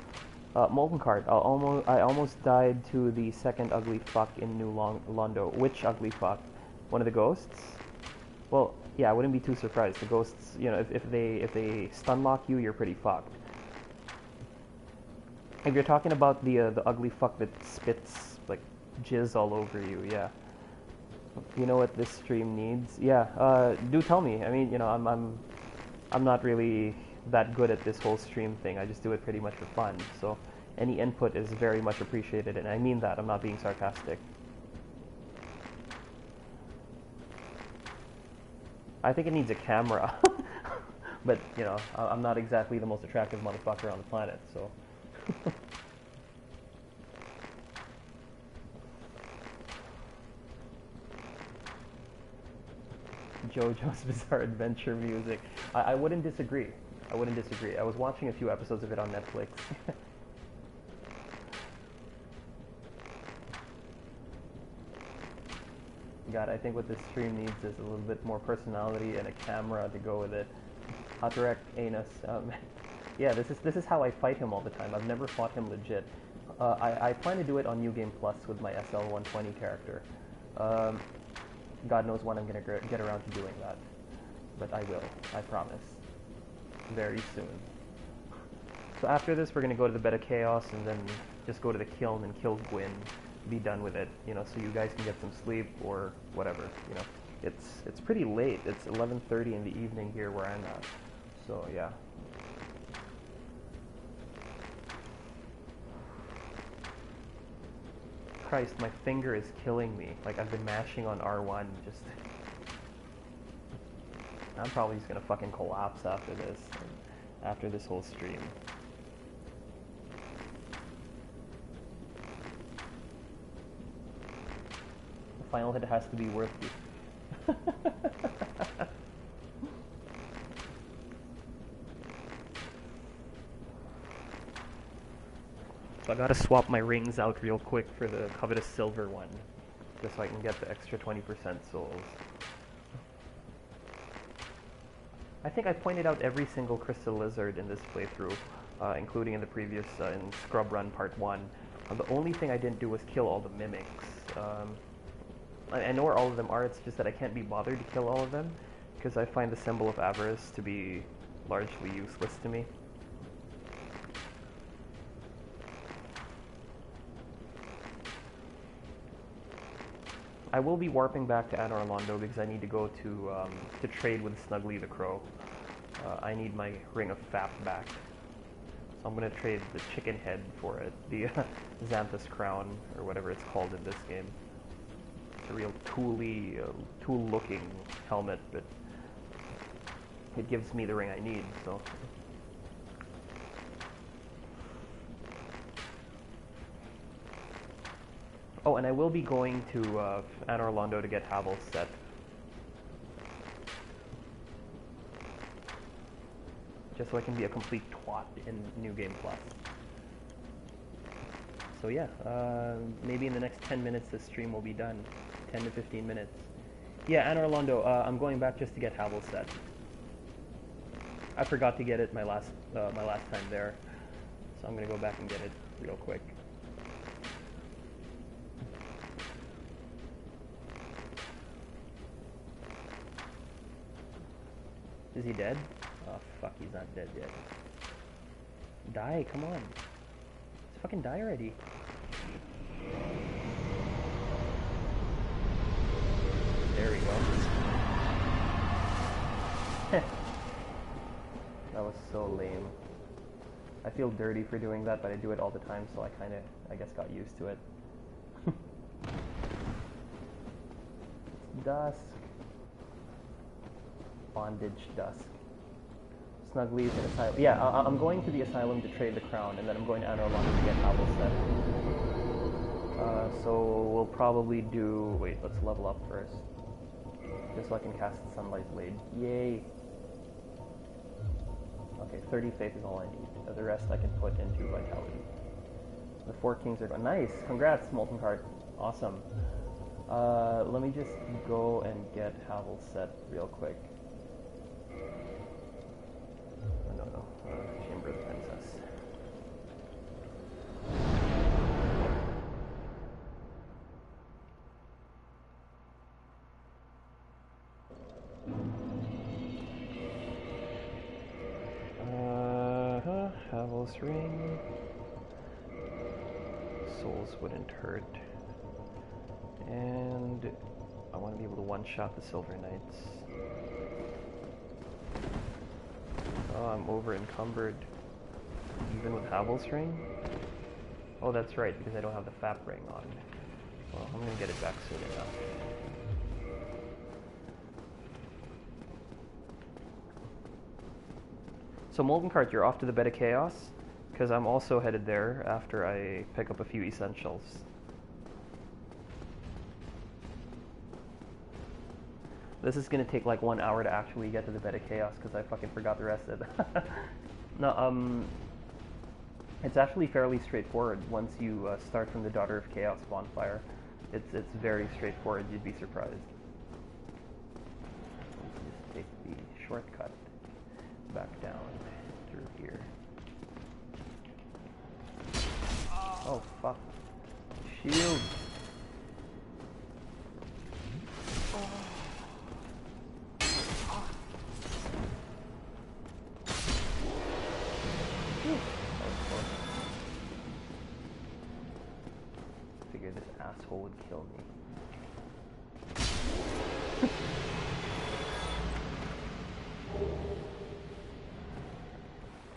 Molten Cart. I almost died to the second ugly fuck in New Londo. Which ugly fuck? One of the ghosts? Well, yeah, I wouldn't be too surprised. The ghosts, you know, if they stun lock you, you're pretty fucked. If you're talking about the ugly fuck that spits like jizz all over you, yeah. You know what this stream needs? Yeah, do tell me. I mean, you know, I'm not really that good at this whole stream thing. I just do it pretty much for fun. So any input is very much appreciated, and I mean that. I'm not being sarcastic. I think it needs a camera. But, you know, I'm not exactly the most attractive motherfucker on the planet, so... JoJo's Bizarre Adventure music. I wouldn't disagree. I wouldn't disagree. I was watching a few episodes of it on Netflix. God, I think what this stream needs is a little bit more personality and a camera to go with it. Hatarek Anus. Yeah, this is how I fight him all the time. I've never fought him legit. I plan to do it on New Game Plus with my SL120 character. God knows when I'm going to get around to doing that. But I will, I promise. Very soon. So after this, we're going to go to the Bed of Chaos and then just go to the kiln and kill Gwyn. Be done with it, you know, so you guys can get some sleep or whatever, you know. it's pretty late. It's 11:30 in the evening here where I'm at. So yeah. Christ, my finger is killing me. Like I've been mashing on R1 just. I'm probably just gonna fucking collapse after this whole stream. The final hit has to be worth it. So I gotta swap my rings out real quick for the covetous silver one, just so I can get the extra 20% souls. I think I pointed out every single crystal lizard in this playthrough, including in the previous, in Scrub Run Part 1. The only thing I didn't do was kill all the mimics. I know where all of them are, it's just that I can't be bothered to kill all of them, because I find the symbol of avarice to be largely useless to me. I will be warping back to Anor Londo because I need to go to trade with Snuggly the Crow. I need my Ring of Fap back. So I'm going to trade the chicken head for it, the Xanthus Crown, or whatever it's called in this game. It's a real tool-looking helmet, but it gives me the ring I need, so... Oh, and I will be going to Anor Londo to get Havel's set. Just so I can be a complete twat in New Game Plus. So yeah, maybe in the next 10 minutes this stream will be done. 10 to 15 minutes. Yeah, Anor Londo, I'm going back just to get Havel's set. I forgot to get it my last time there. So I'm gonna go back and get it real quick. Is he dead? Oh fuck, he's not dead yet. Die, come on. Let's fucking die already. There we go. That was so lame. I feel dirty for doing that, but I do it all the time, so I kinda, I guess, got used to it. Dusk. Bondage Dusk. Snuggly's in Asylum. Yeah, I'm going to the Asylum to trade the crown, and then I'm going to Anor Londo to get Havel's set. So we'll probably do... Wait, let's level up first. Just so I can cast the Sunlight Blade. Yay! Okay, 30 faith is all I need. The rest I can put into Vitality. The 4 kings are going. Nice! Congrats, Molten Cart. Awesome. Let me just go and get Havel's set real quick. Chamber of the Princess. Havel's ring. Souls wouldn't hurt. And I want to be able to one-shot the Silver Knights. Oh, I'm over encumbered. Even with Havel's ring? Oh, that's right, because I don't have the Fap ring on. Well, I'm gonna get it back soon enough. So Molten Cart, you're off to the Bed of Chaos? Because I'm also headed there after I pick up a few essentials. This is gonna take like 1 hour to actually get to the Bed of Chaos because I fucking forgot the rest of it. No, it's actually fairly straightforward once you start from the Daughter of Chaos bonfire. It's very straightforward, you'd be surprised. Let's just take the shortcut back down through here. Oh fuck. Shield! Figured this asshole would kill me.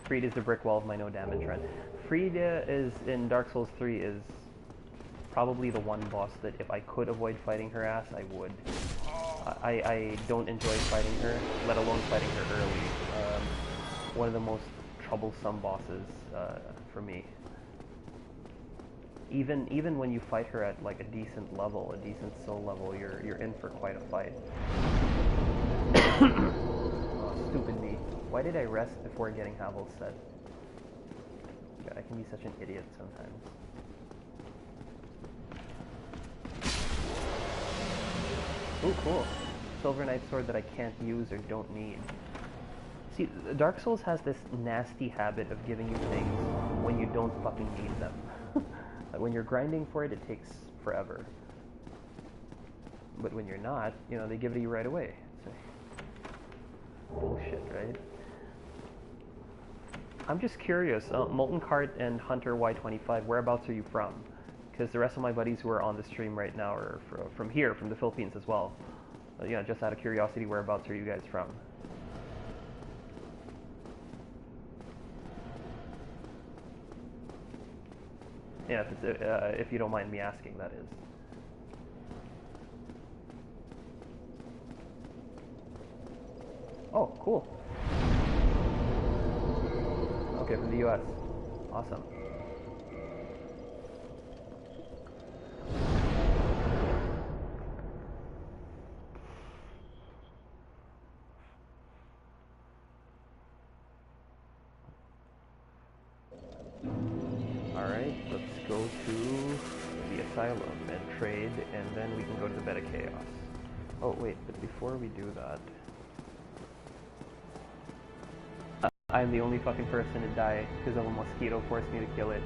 Freed is the brick wall of my no damage run. Freed is in Dark Souls 3 is probably the one boss that if I could avoid fighting her ass, I would. I don't enjoy fighting her, let alone fighting her early. One of the most troublesome bosses for me. Even when you fight her at like a decent level, a decent soul level, you're in for quite a fight. Oh, stupid me. Why did I rest before getting Havel's set? God, I can be such an idiot sometimes. Ooh, cool. Silver Knight sword that I can't use or don't need. See, Dark Souls has this nasty habit of giving you things when you don't fucking need them. Like when you're grinding for it, it takes forever. But when you're not, you know, they give it to you right away. So, bullshit, right? I'm just curious, Molten Cart and Hunter Y25, whereabouts are you from? Because the rest of my buddies who are on the stream right now are from here, from the Philippines as well. Yeah, just out of curiosity, whereabouts are you guys from? Yeah, if you don't mind me asking, that is. Oh, cool. Okay, from the US. Awesome. Alright, let's go to the Asylum and trade, and then we can go to the Bed of Chaos. Oh, wait, but before we do that... I'm the only fucking person to die because of a mosquito forced me to kill it.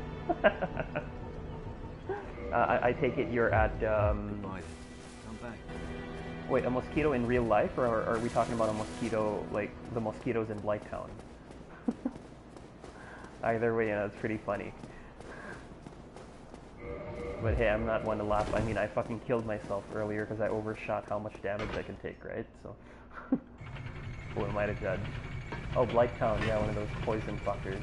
I take it you're at, Goodbye. Come back. Wait, a mosquito in real life, or are we talking about a mosquito, like the mosquitoes in Blighttown? Either way, yeah, it's pretty funny. But hey, I'm not one to laugh. I mean, I fucking killed myself earlier because I overshot how much damage I can take, right? So, who am I to judge? Oh, Blighttown, yeah, one of those poison fuckers.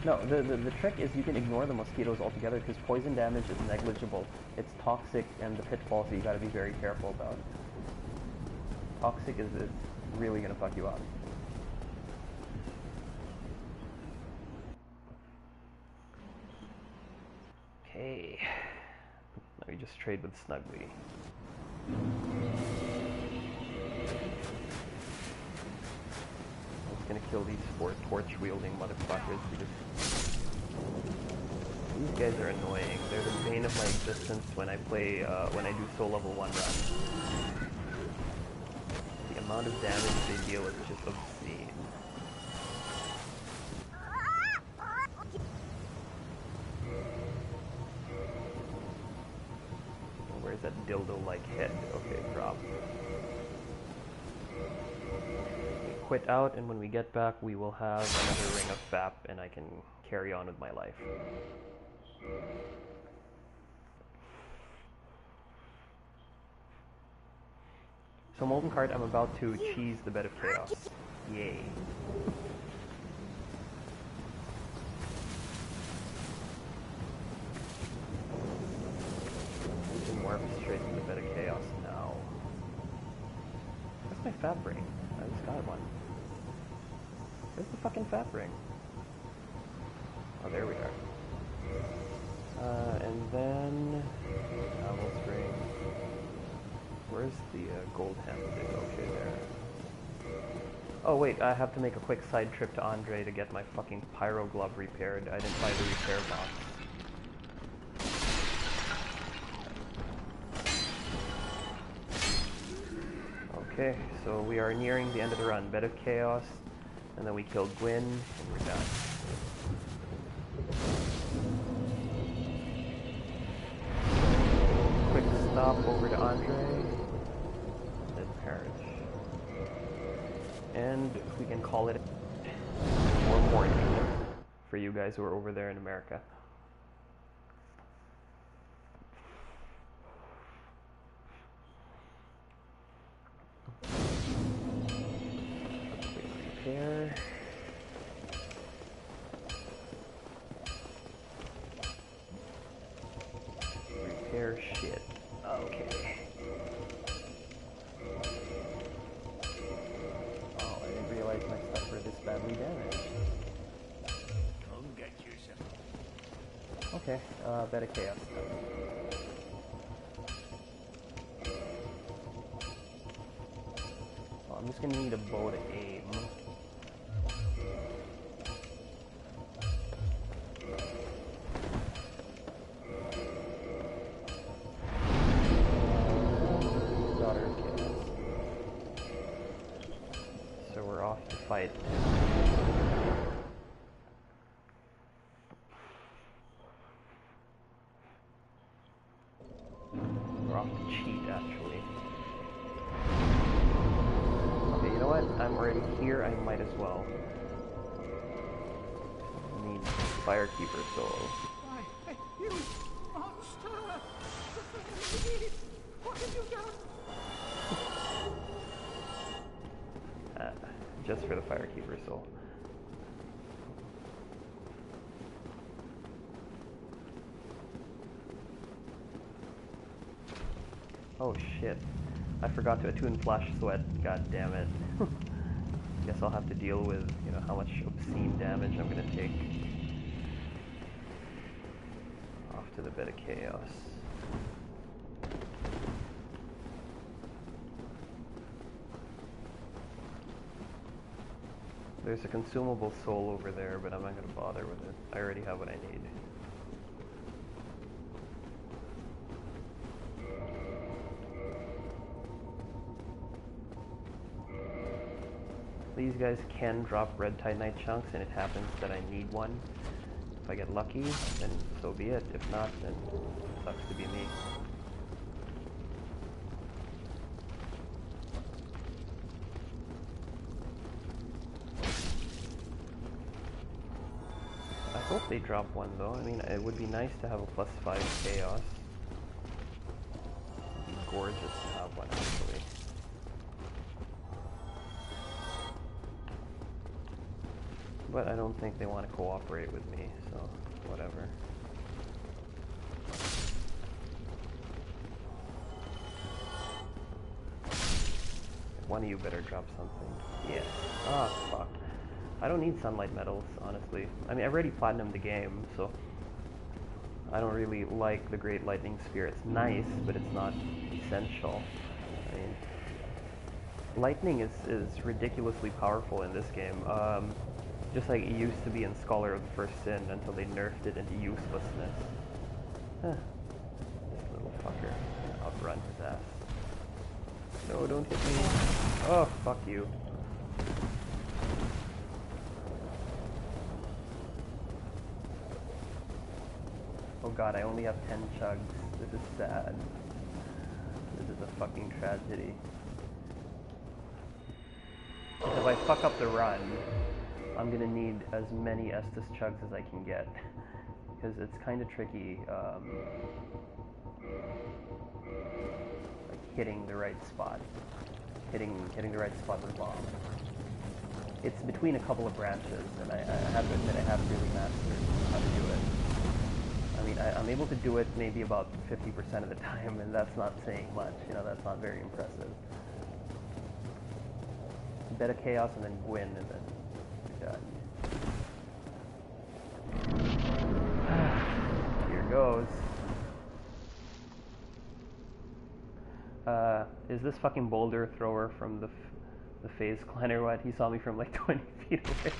No, the trick is you can ignore the mosquitoes altogether because poison damage is negligible. It's toxic and the pitfalls that you gotta be very careful about. Toxic is really gonna fuck you up. Okay. Let me just trade with Snugly. I'm just gonna kill these 4 torch-wielding motherfuckers because these guys are annoying. They're the bane of my existence when I play, when I do soul level 1 runs. The amount of damage they deal is just obscene. Where's that dildo-like head? Okay, drop. We quit out, and when we get back, we will have another ring of FAP, and I can carry on with my life. So Molten Cart, I'm about to cheese the Bed of Chaos. Yay. We can morph straight to the Bed of Chaos now. Where's my fab ring? I just got one. Where's the fucking fab ring? Oh, there we are. And then... Havel's ring. Where's the gold hand? Okay, there. Oh wait, I have to make a quick side trip to Andre to get my fucking pyro glove repaired. I didn't buy the repair box. Okay, so we are nearing the end of the run. Bed of Chaos, and then we killed Gwyn, and we're done. Quick stop over to Andre, then Parrish. And we can call it or morning for you guys who are over there in America. there. Repair shit. Okay. Oh, I didn't realize my stuff were this badly damaged. Come get yourself. Okay, better chaos stuff. Well, I'm just gonna need a bow to aim. Daughter of Chaos. So we're off to fight. We're off to cheat, actually. Okay, you know what? I'm already here, I might as well. I need Firekeeper Soul. Why, you monster! Please, what have you done? Just for the Firekeeper Soul. Oh shit. I forgot to attune Flash Sweat, god damn it. Guess I'll have to deal with, you know, how much obscene damage I'm gonna take. Off to the bed of chaos. There's a consumable soul over there, but I'm not gonna bother with it. I already have what I need. These guys can drop red titanite chunks, and it happens that I need one. If I get lucky, then so be it. If not, then it sucks to be me. I hope they drop one though. I mean, it would be nice to have a +5 chaos. It'd be gorgeous to have one, actually. But I don't think they want to cooperate with me, so whatever. One of you better drop something. Yes. Ah, fuck. I don't need sunlight metals, honestly. I mean, I've already platinumed the game, so I don't really like the Great Lightning Spear. It's nice, but it's not essential. I mean, lightning is ridiculously powerful in this game. Just like it used to be in Scholar of the First Sin until they nerfed it into uselessness. Huh. This little fucker. Outrun his ass. No, don't hit me. Oh, fuck you. Oh god, I only have 10 chugs. This is sad. This is a fucking tragedy. Because if I fuck up the run, I'm gonna need as many Estus chugs as I can get. Because it's kind of tricky, like hitting the right spot. Hitting the right spot with a bomb. It's between a couple of branches, and I have to admit I haven't really mastered how to do it. I mean, I'm able to do it maybe about 50% of the time, and that's not saying much, you know, that's not very impressive. Beta Chaos and then Gwyn, and then you're done. Here goes. Is this fucking boulder thrower from the phase clan or what? He saw me from like 20 feet away.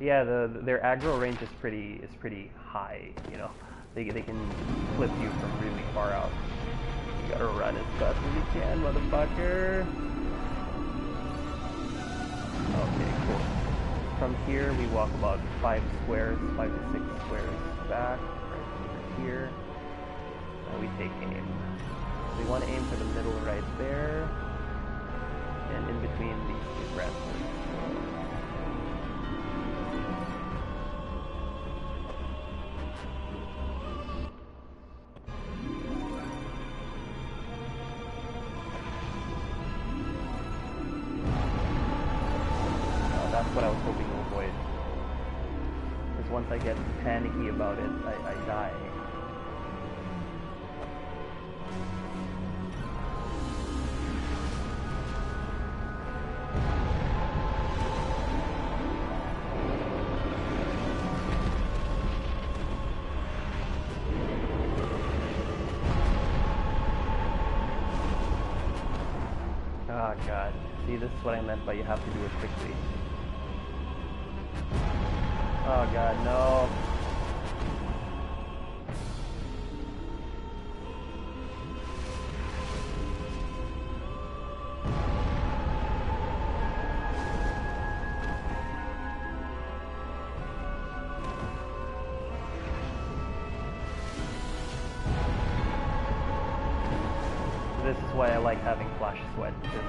Yeah, their aggro range is pretty high, you know. They can flip you from really far out. You gotta run as fast as you can, motherfucker. Okay, cool. From here, we walk about 5 to 6 squares back, right over here, and we take aim. So we want to aim for the middle right there, and in between these two branches. what I was hoping to avoid. Because once I get panicky about it, I die. Oh god. See, this is what I meant by you have to do it quickly. Oh god, no. This is why I like having flash sweat, because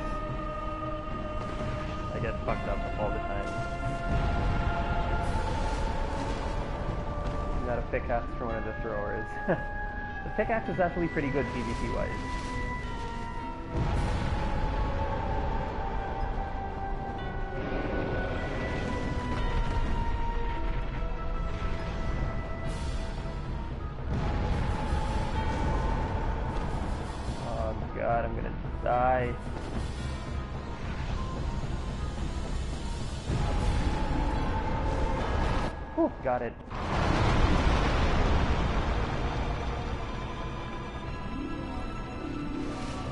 I get fucked up all the time. Got a pickaxe from one of the throwers. The pickaxe is actually pretty good PvP wise. Oh god, I'm gonna die. Whew, got it.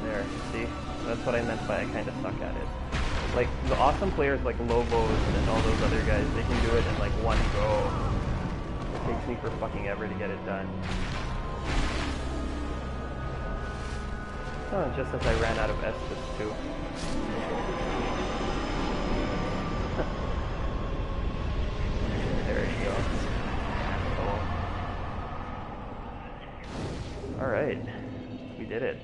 There, see? That's what I meant by I kind of suck at it. Like, the awesome players like Lobos and all those other guys, they can do it in like one go. It takes me for fucking ever to get it done. Oh, just as I ran out of Estus too. There you go. Oh. Alright. We did it.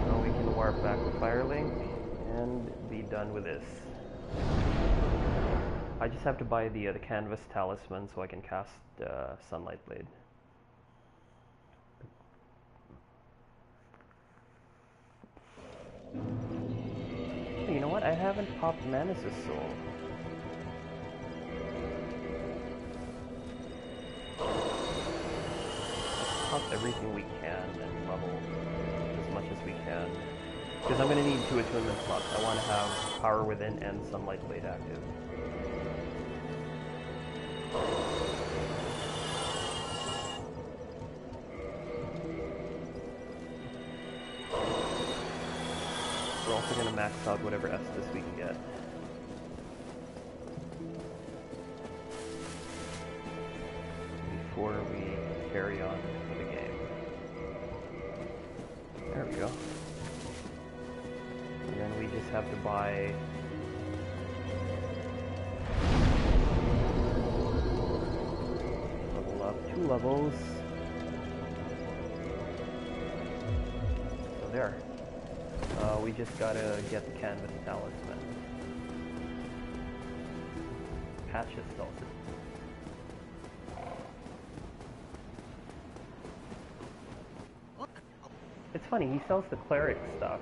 Now we can warp back to Firelink and be done with this. I just have to buy the canvas talisman so I can cast Sunlight Blade. Hey, you know what? I haven't popped Manus' soul. Pop everything we can and level as much as we can. Because I'm going to need 2 attunement slots. I want to have Power Within and Sunlight Blade active. We're also going to max out whatever Estus we can get. Before we carry on with the game. There we go. And then we just have to buy level up 2 levels. So there. We just gotta get the canvas talisman. Patches sells it. It's funny, he sells the cleric stuff.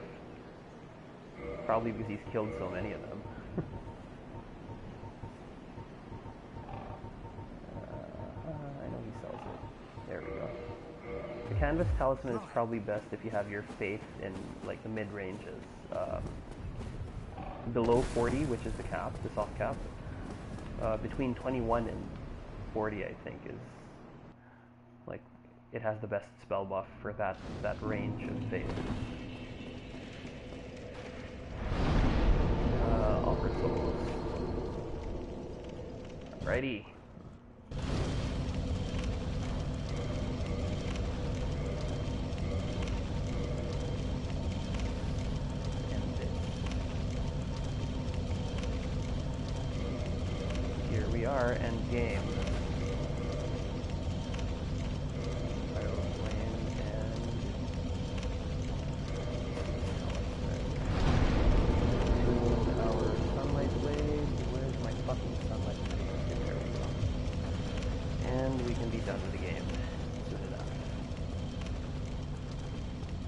Probably because he's killed so many of them. I know he sells it. There we go. The canvas talisman is probably best if you have your faith in like the mid ranges. Below 40, which is the cap, the soft cap. Between 21 and 40, I think, is like it has the best spell buff for that range of faith. Offer souls. Alrighty. Here we are, end game.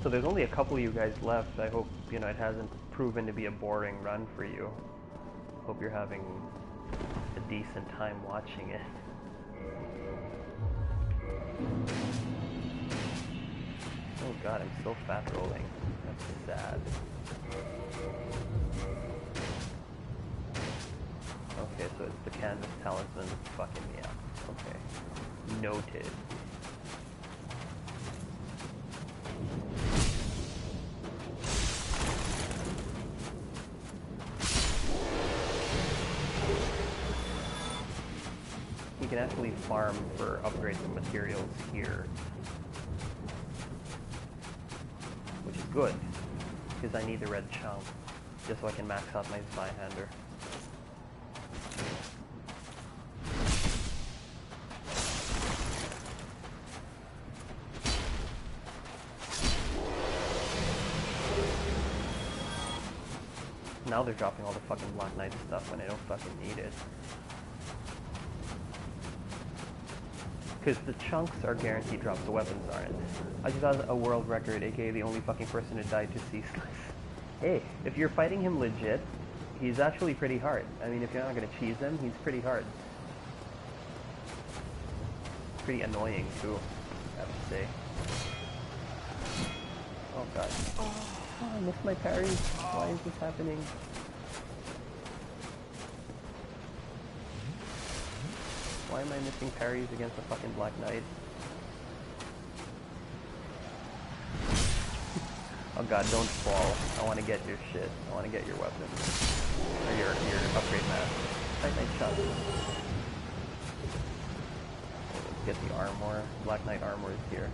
So there's only a couple of you guys left. I hope, you know, it hasn't proven to be a boring run for you. Hope you're having a decent time watching it. Oh god, I'm still fat rolling. That's sad. Okay, so it's the canvas talisman fucking me up. Okay. Noted. We can actually farm for upgrades of materials here. Which is good, because I need the red chunk, just so I can max out my Zweihander. Now they're dropping all the fucking Black Knight stuff when I don't fucking need it. Because the chunks are guaranteed drops, the weapons aren't. I just got a world record, aka the only fucking person who died to Sea Slice. Hey, if you're fighting him legit, he's actually pretty hard. I mean, if you're not gonna cheese him, he's pretty hard. Pretty annoying too, I have to say. Oh god. Oh, I missed my parries. Why is this happening? Why am I missing parries against a fucking Black Knight? Oh god, don't fall. I want to get your shit. I want to get your weapon. Or your upgrade mask. Black Knight shot. Let's get the armor. Black Knight armor is here.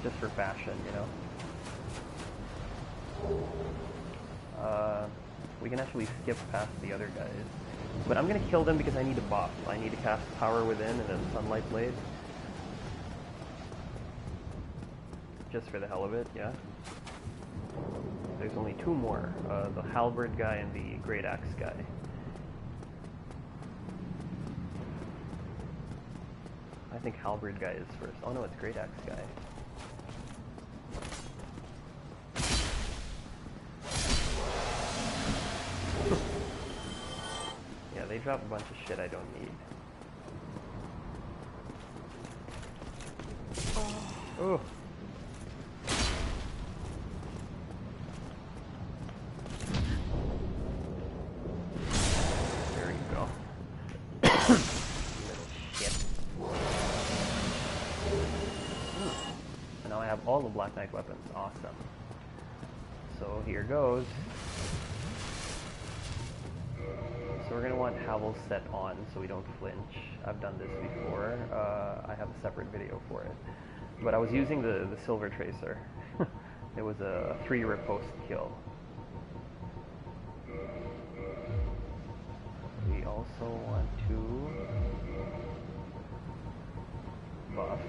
Just for fashion, you know? We can actually skip past the other guys. But I'm gonna kill them because I need a buff. I need to cast Power Within and then Sunlight Blade. Just for the hell of it, yeah. There's only two more. The Halberd guy and the Great Axe guy. I think Halberd guy is first. Oh no, it's Great Axe guy. They drop a bunch of shit I don't need. Oh. There you go. Little shit. And now I have all the Black Knight weapons. Awesome. So here goes. So we're going to want Havel set on so we don't flinch. I've done this before. I have a separate video for it. But I was using the Silver Tracer. It was a 3 riposte kill. We also want to buff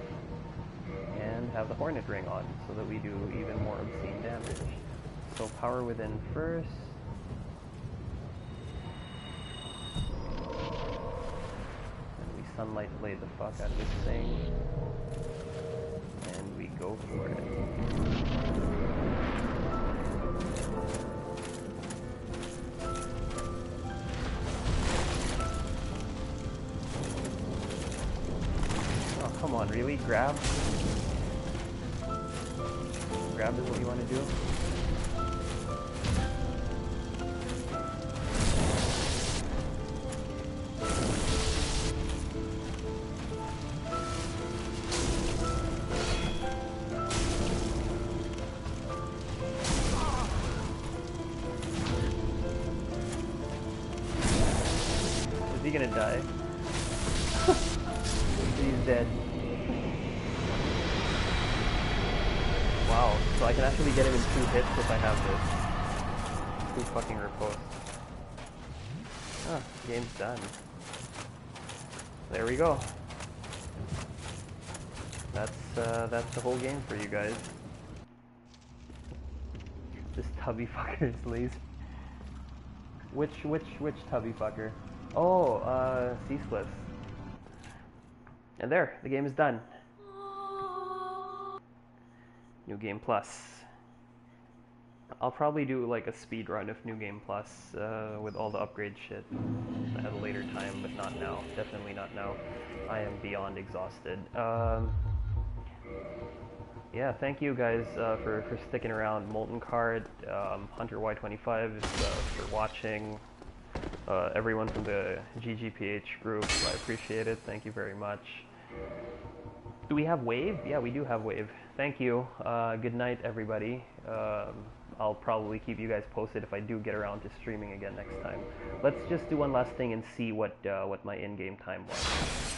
and have the Hornet Ring on so that we do even more obscene damage. So Power Within first. Sunlight Blade the fuck out of this thing. And we go for it. Oh, come on, really? Grab? Grab is what you want to do? Is he gonna die? He's dead. Wow, so I can actually get him in 2 hits if I have this. 2 fucking riposte. Ah, game's done. There we go. That's the whole game for you guys. This tubby fucker is lazy. Which tubby fucker? Oh, Ceaseless. And there, the game is done. New Game Plus. I'll probably do like a speed run of New Game Plus with all the upgrade shit at a later time, but not now. Definitely not now. I am beyond exhausted. Yeah, thank you guys for sticking around. Molten Card, Hunter Y25 for watching. Everyone from the GGPH group, I appreciate it. Thank you very much. Do we have Wave? Yeah, we do have Wave. Thank you. Good night, everybody. I'll probably keep you guys posted if I do get around to streaming again next time. Let's just do one last thing and see what my in-game time was.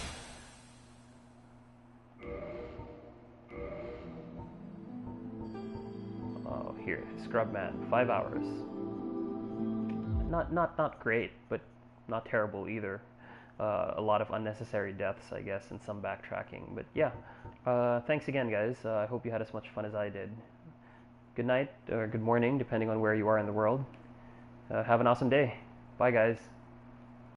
Oh, here, Scrubman, 5 hours. Not great, but not terrible either. A lot of unnecessary deaths, I guess, and some backtracking. But yeah, thanks again, guys. I hope you had as much fun as I did. Good night, or good morning, depending on where you are in the world. Have an awesome day. Bye, guys.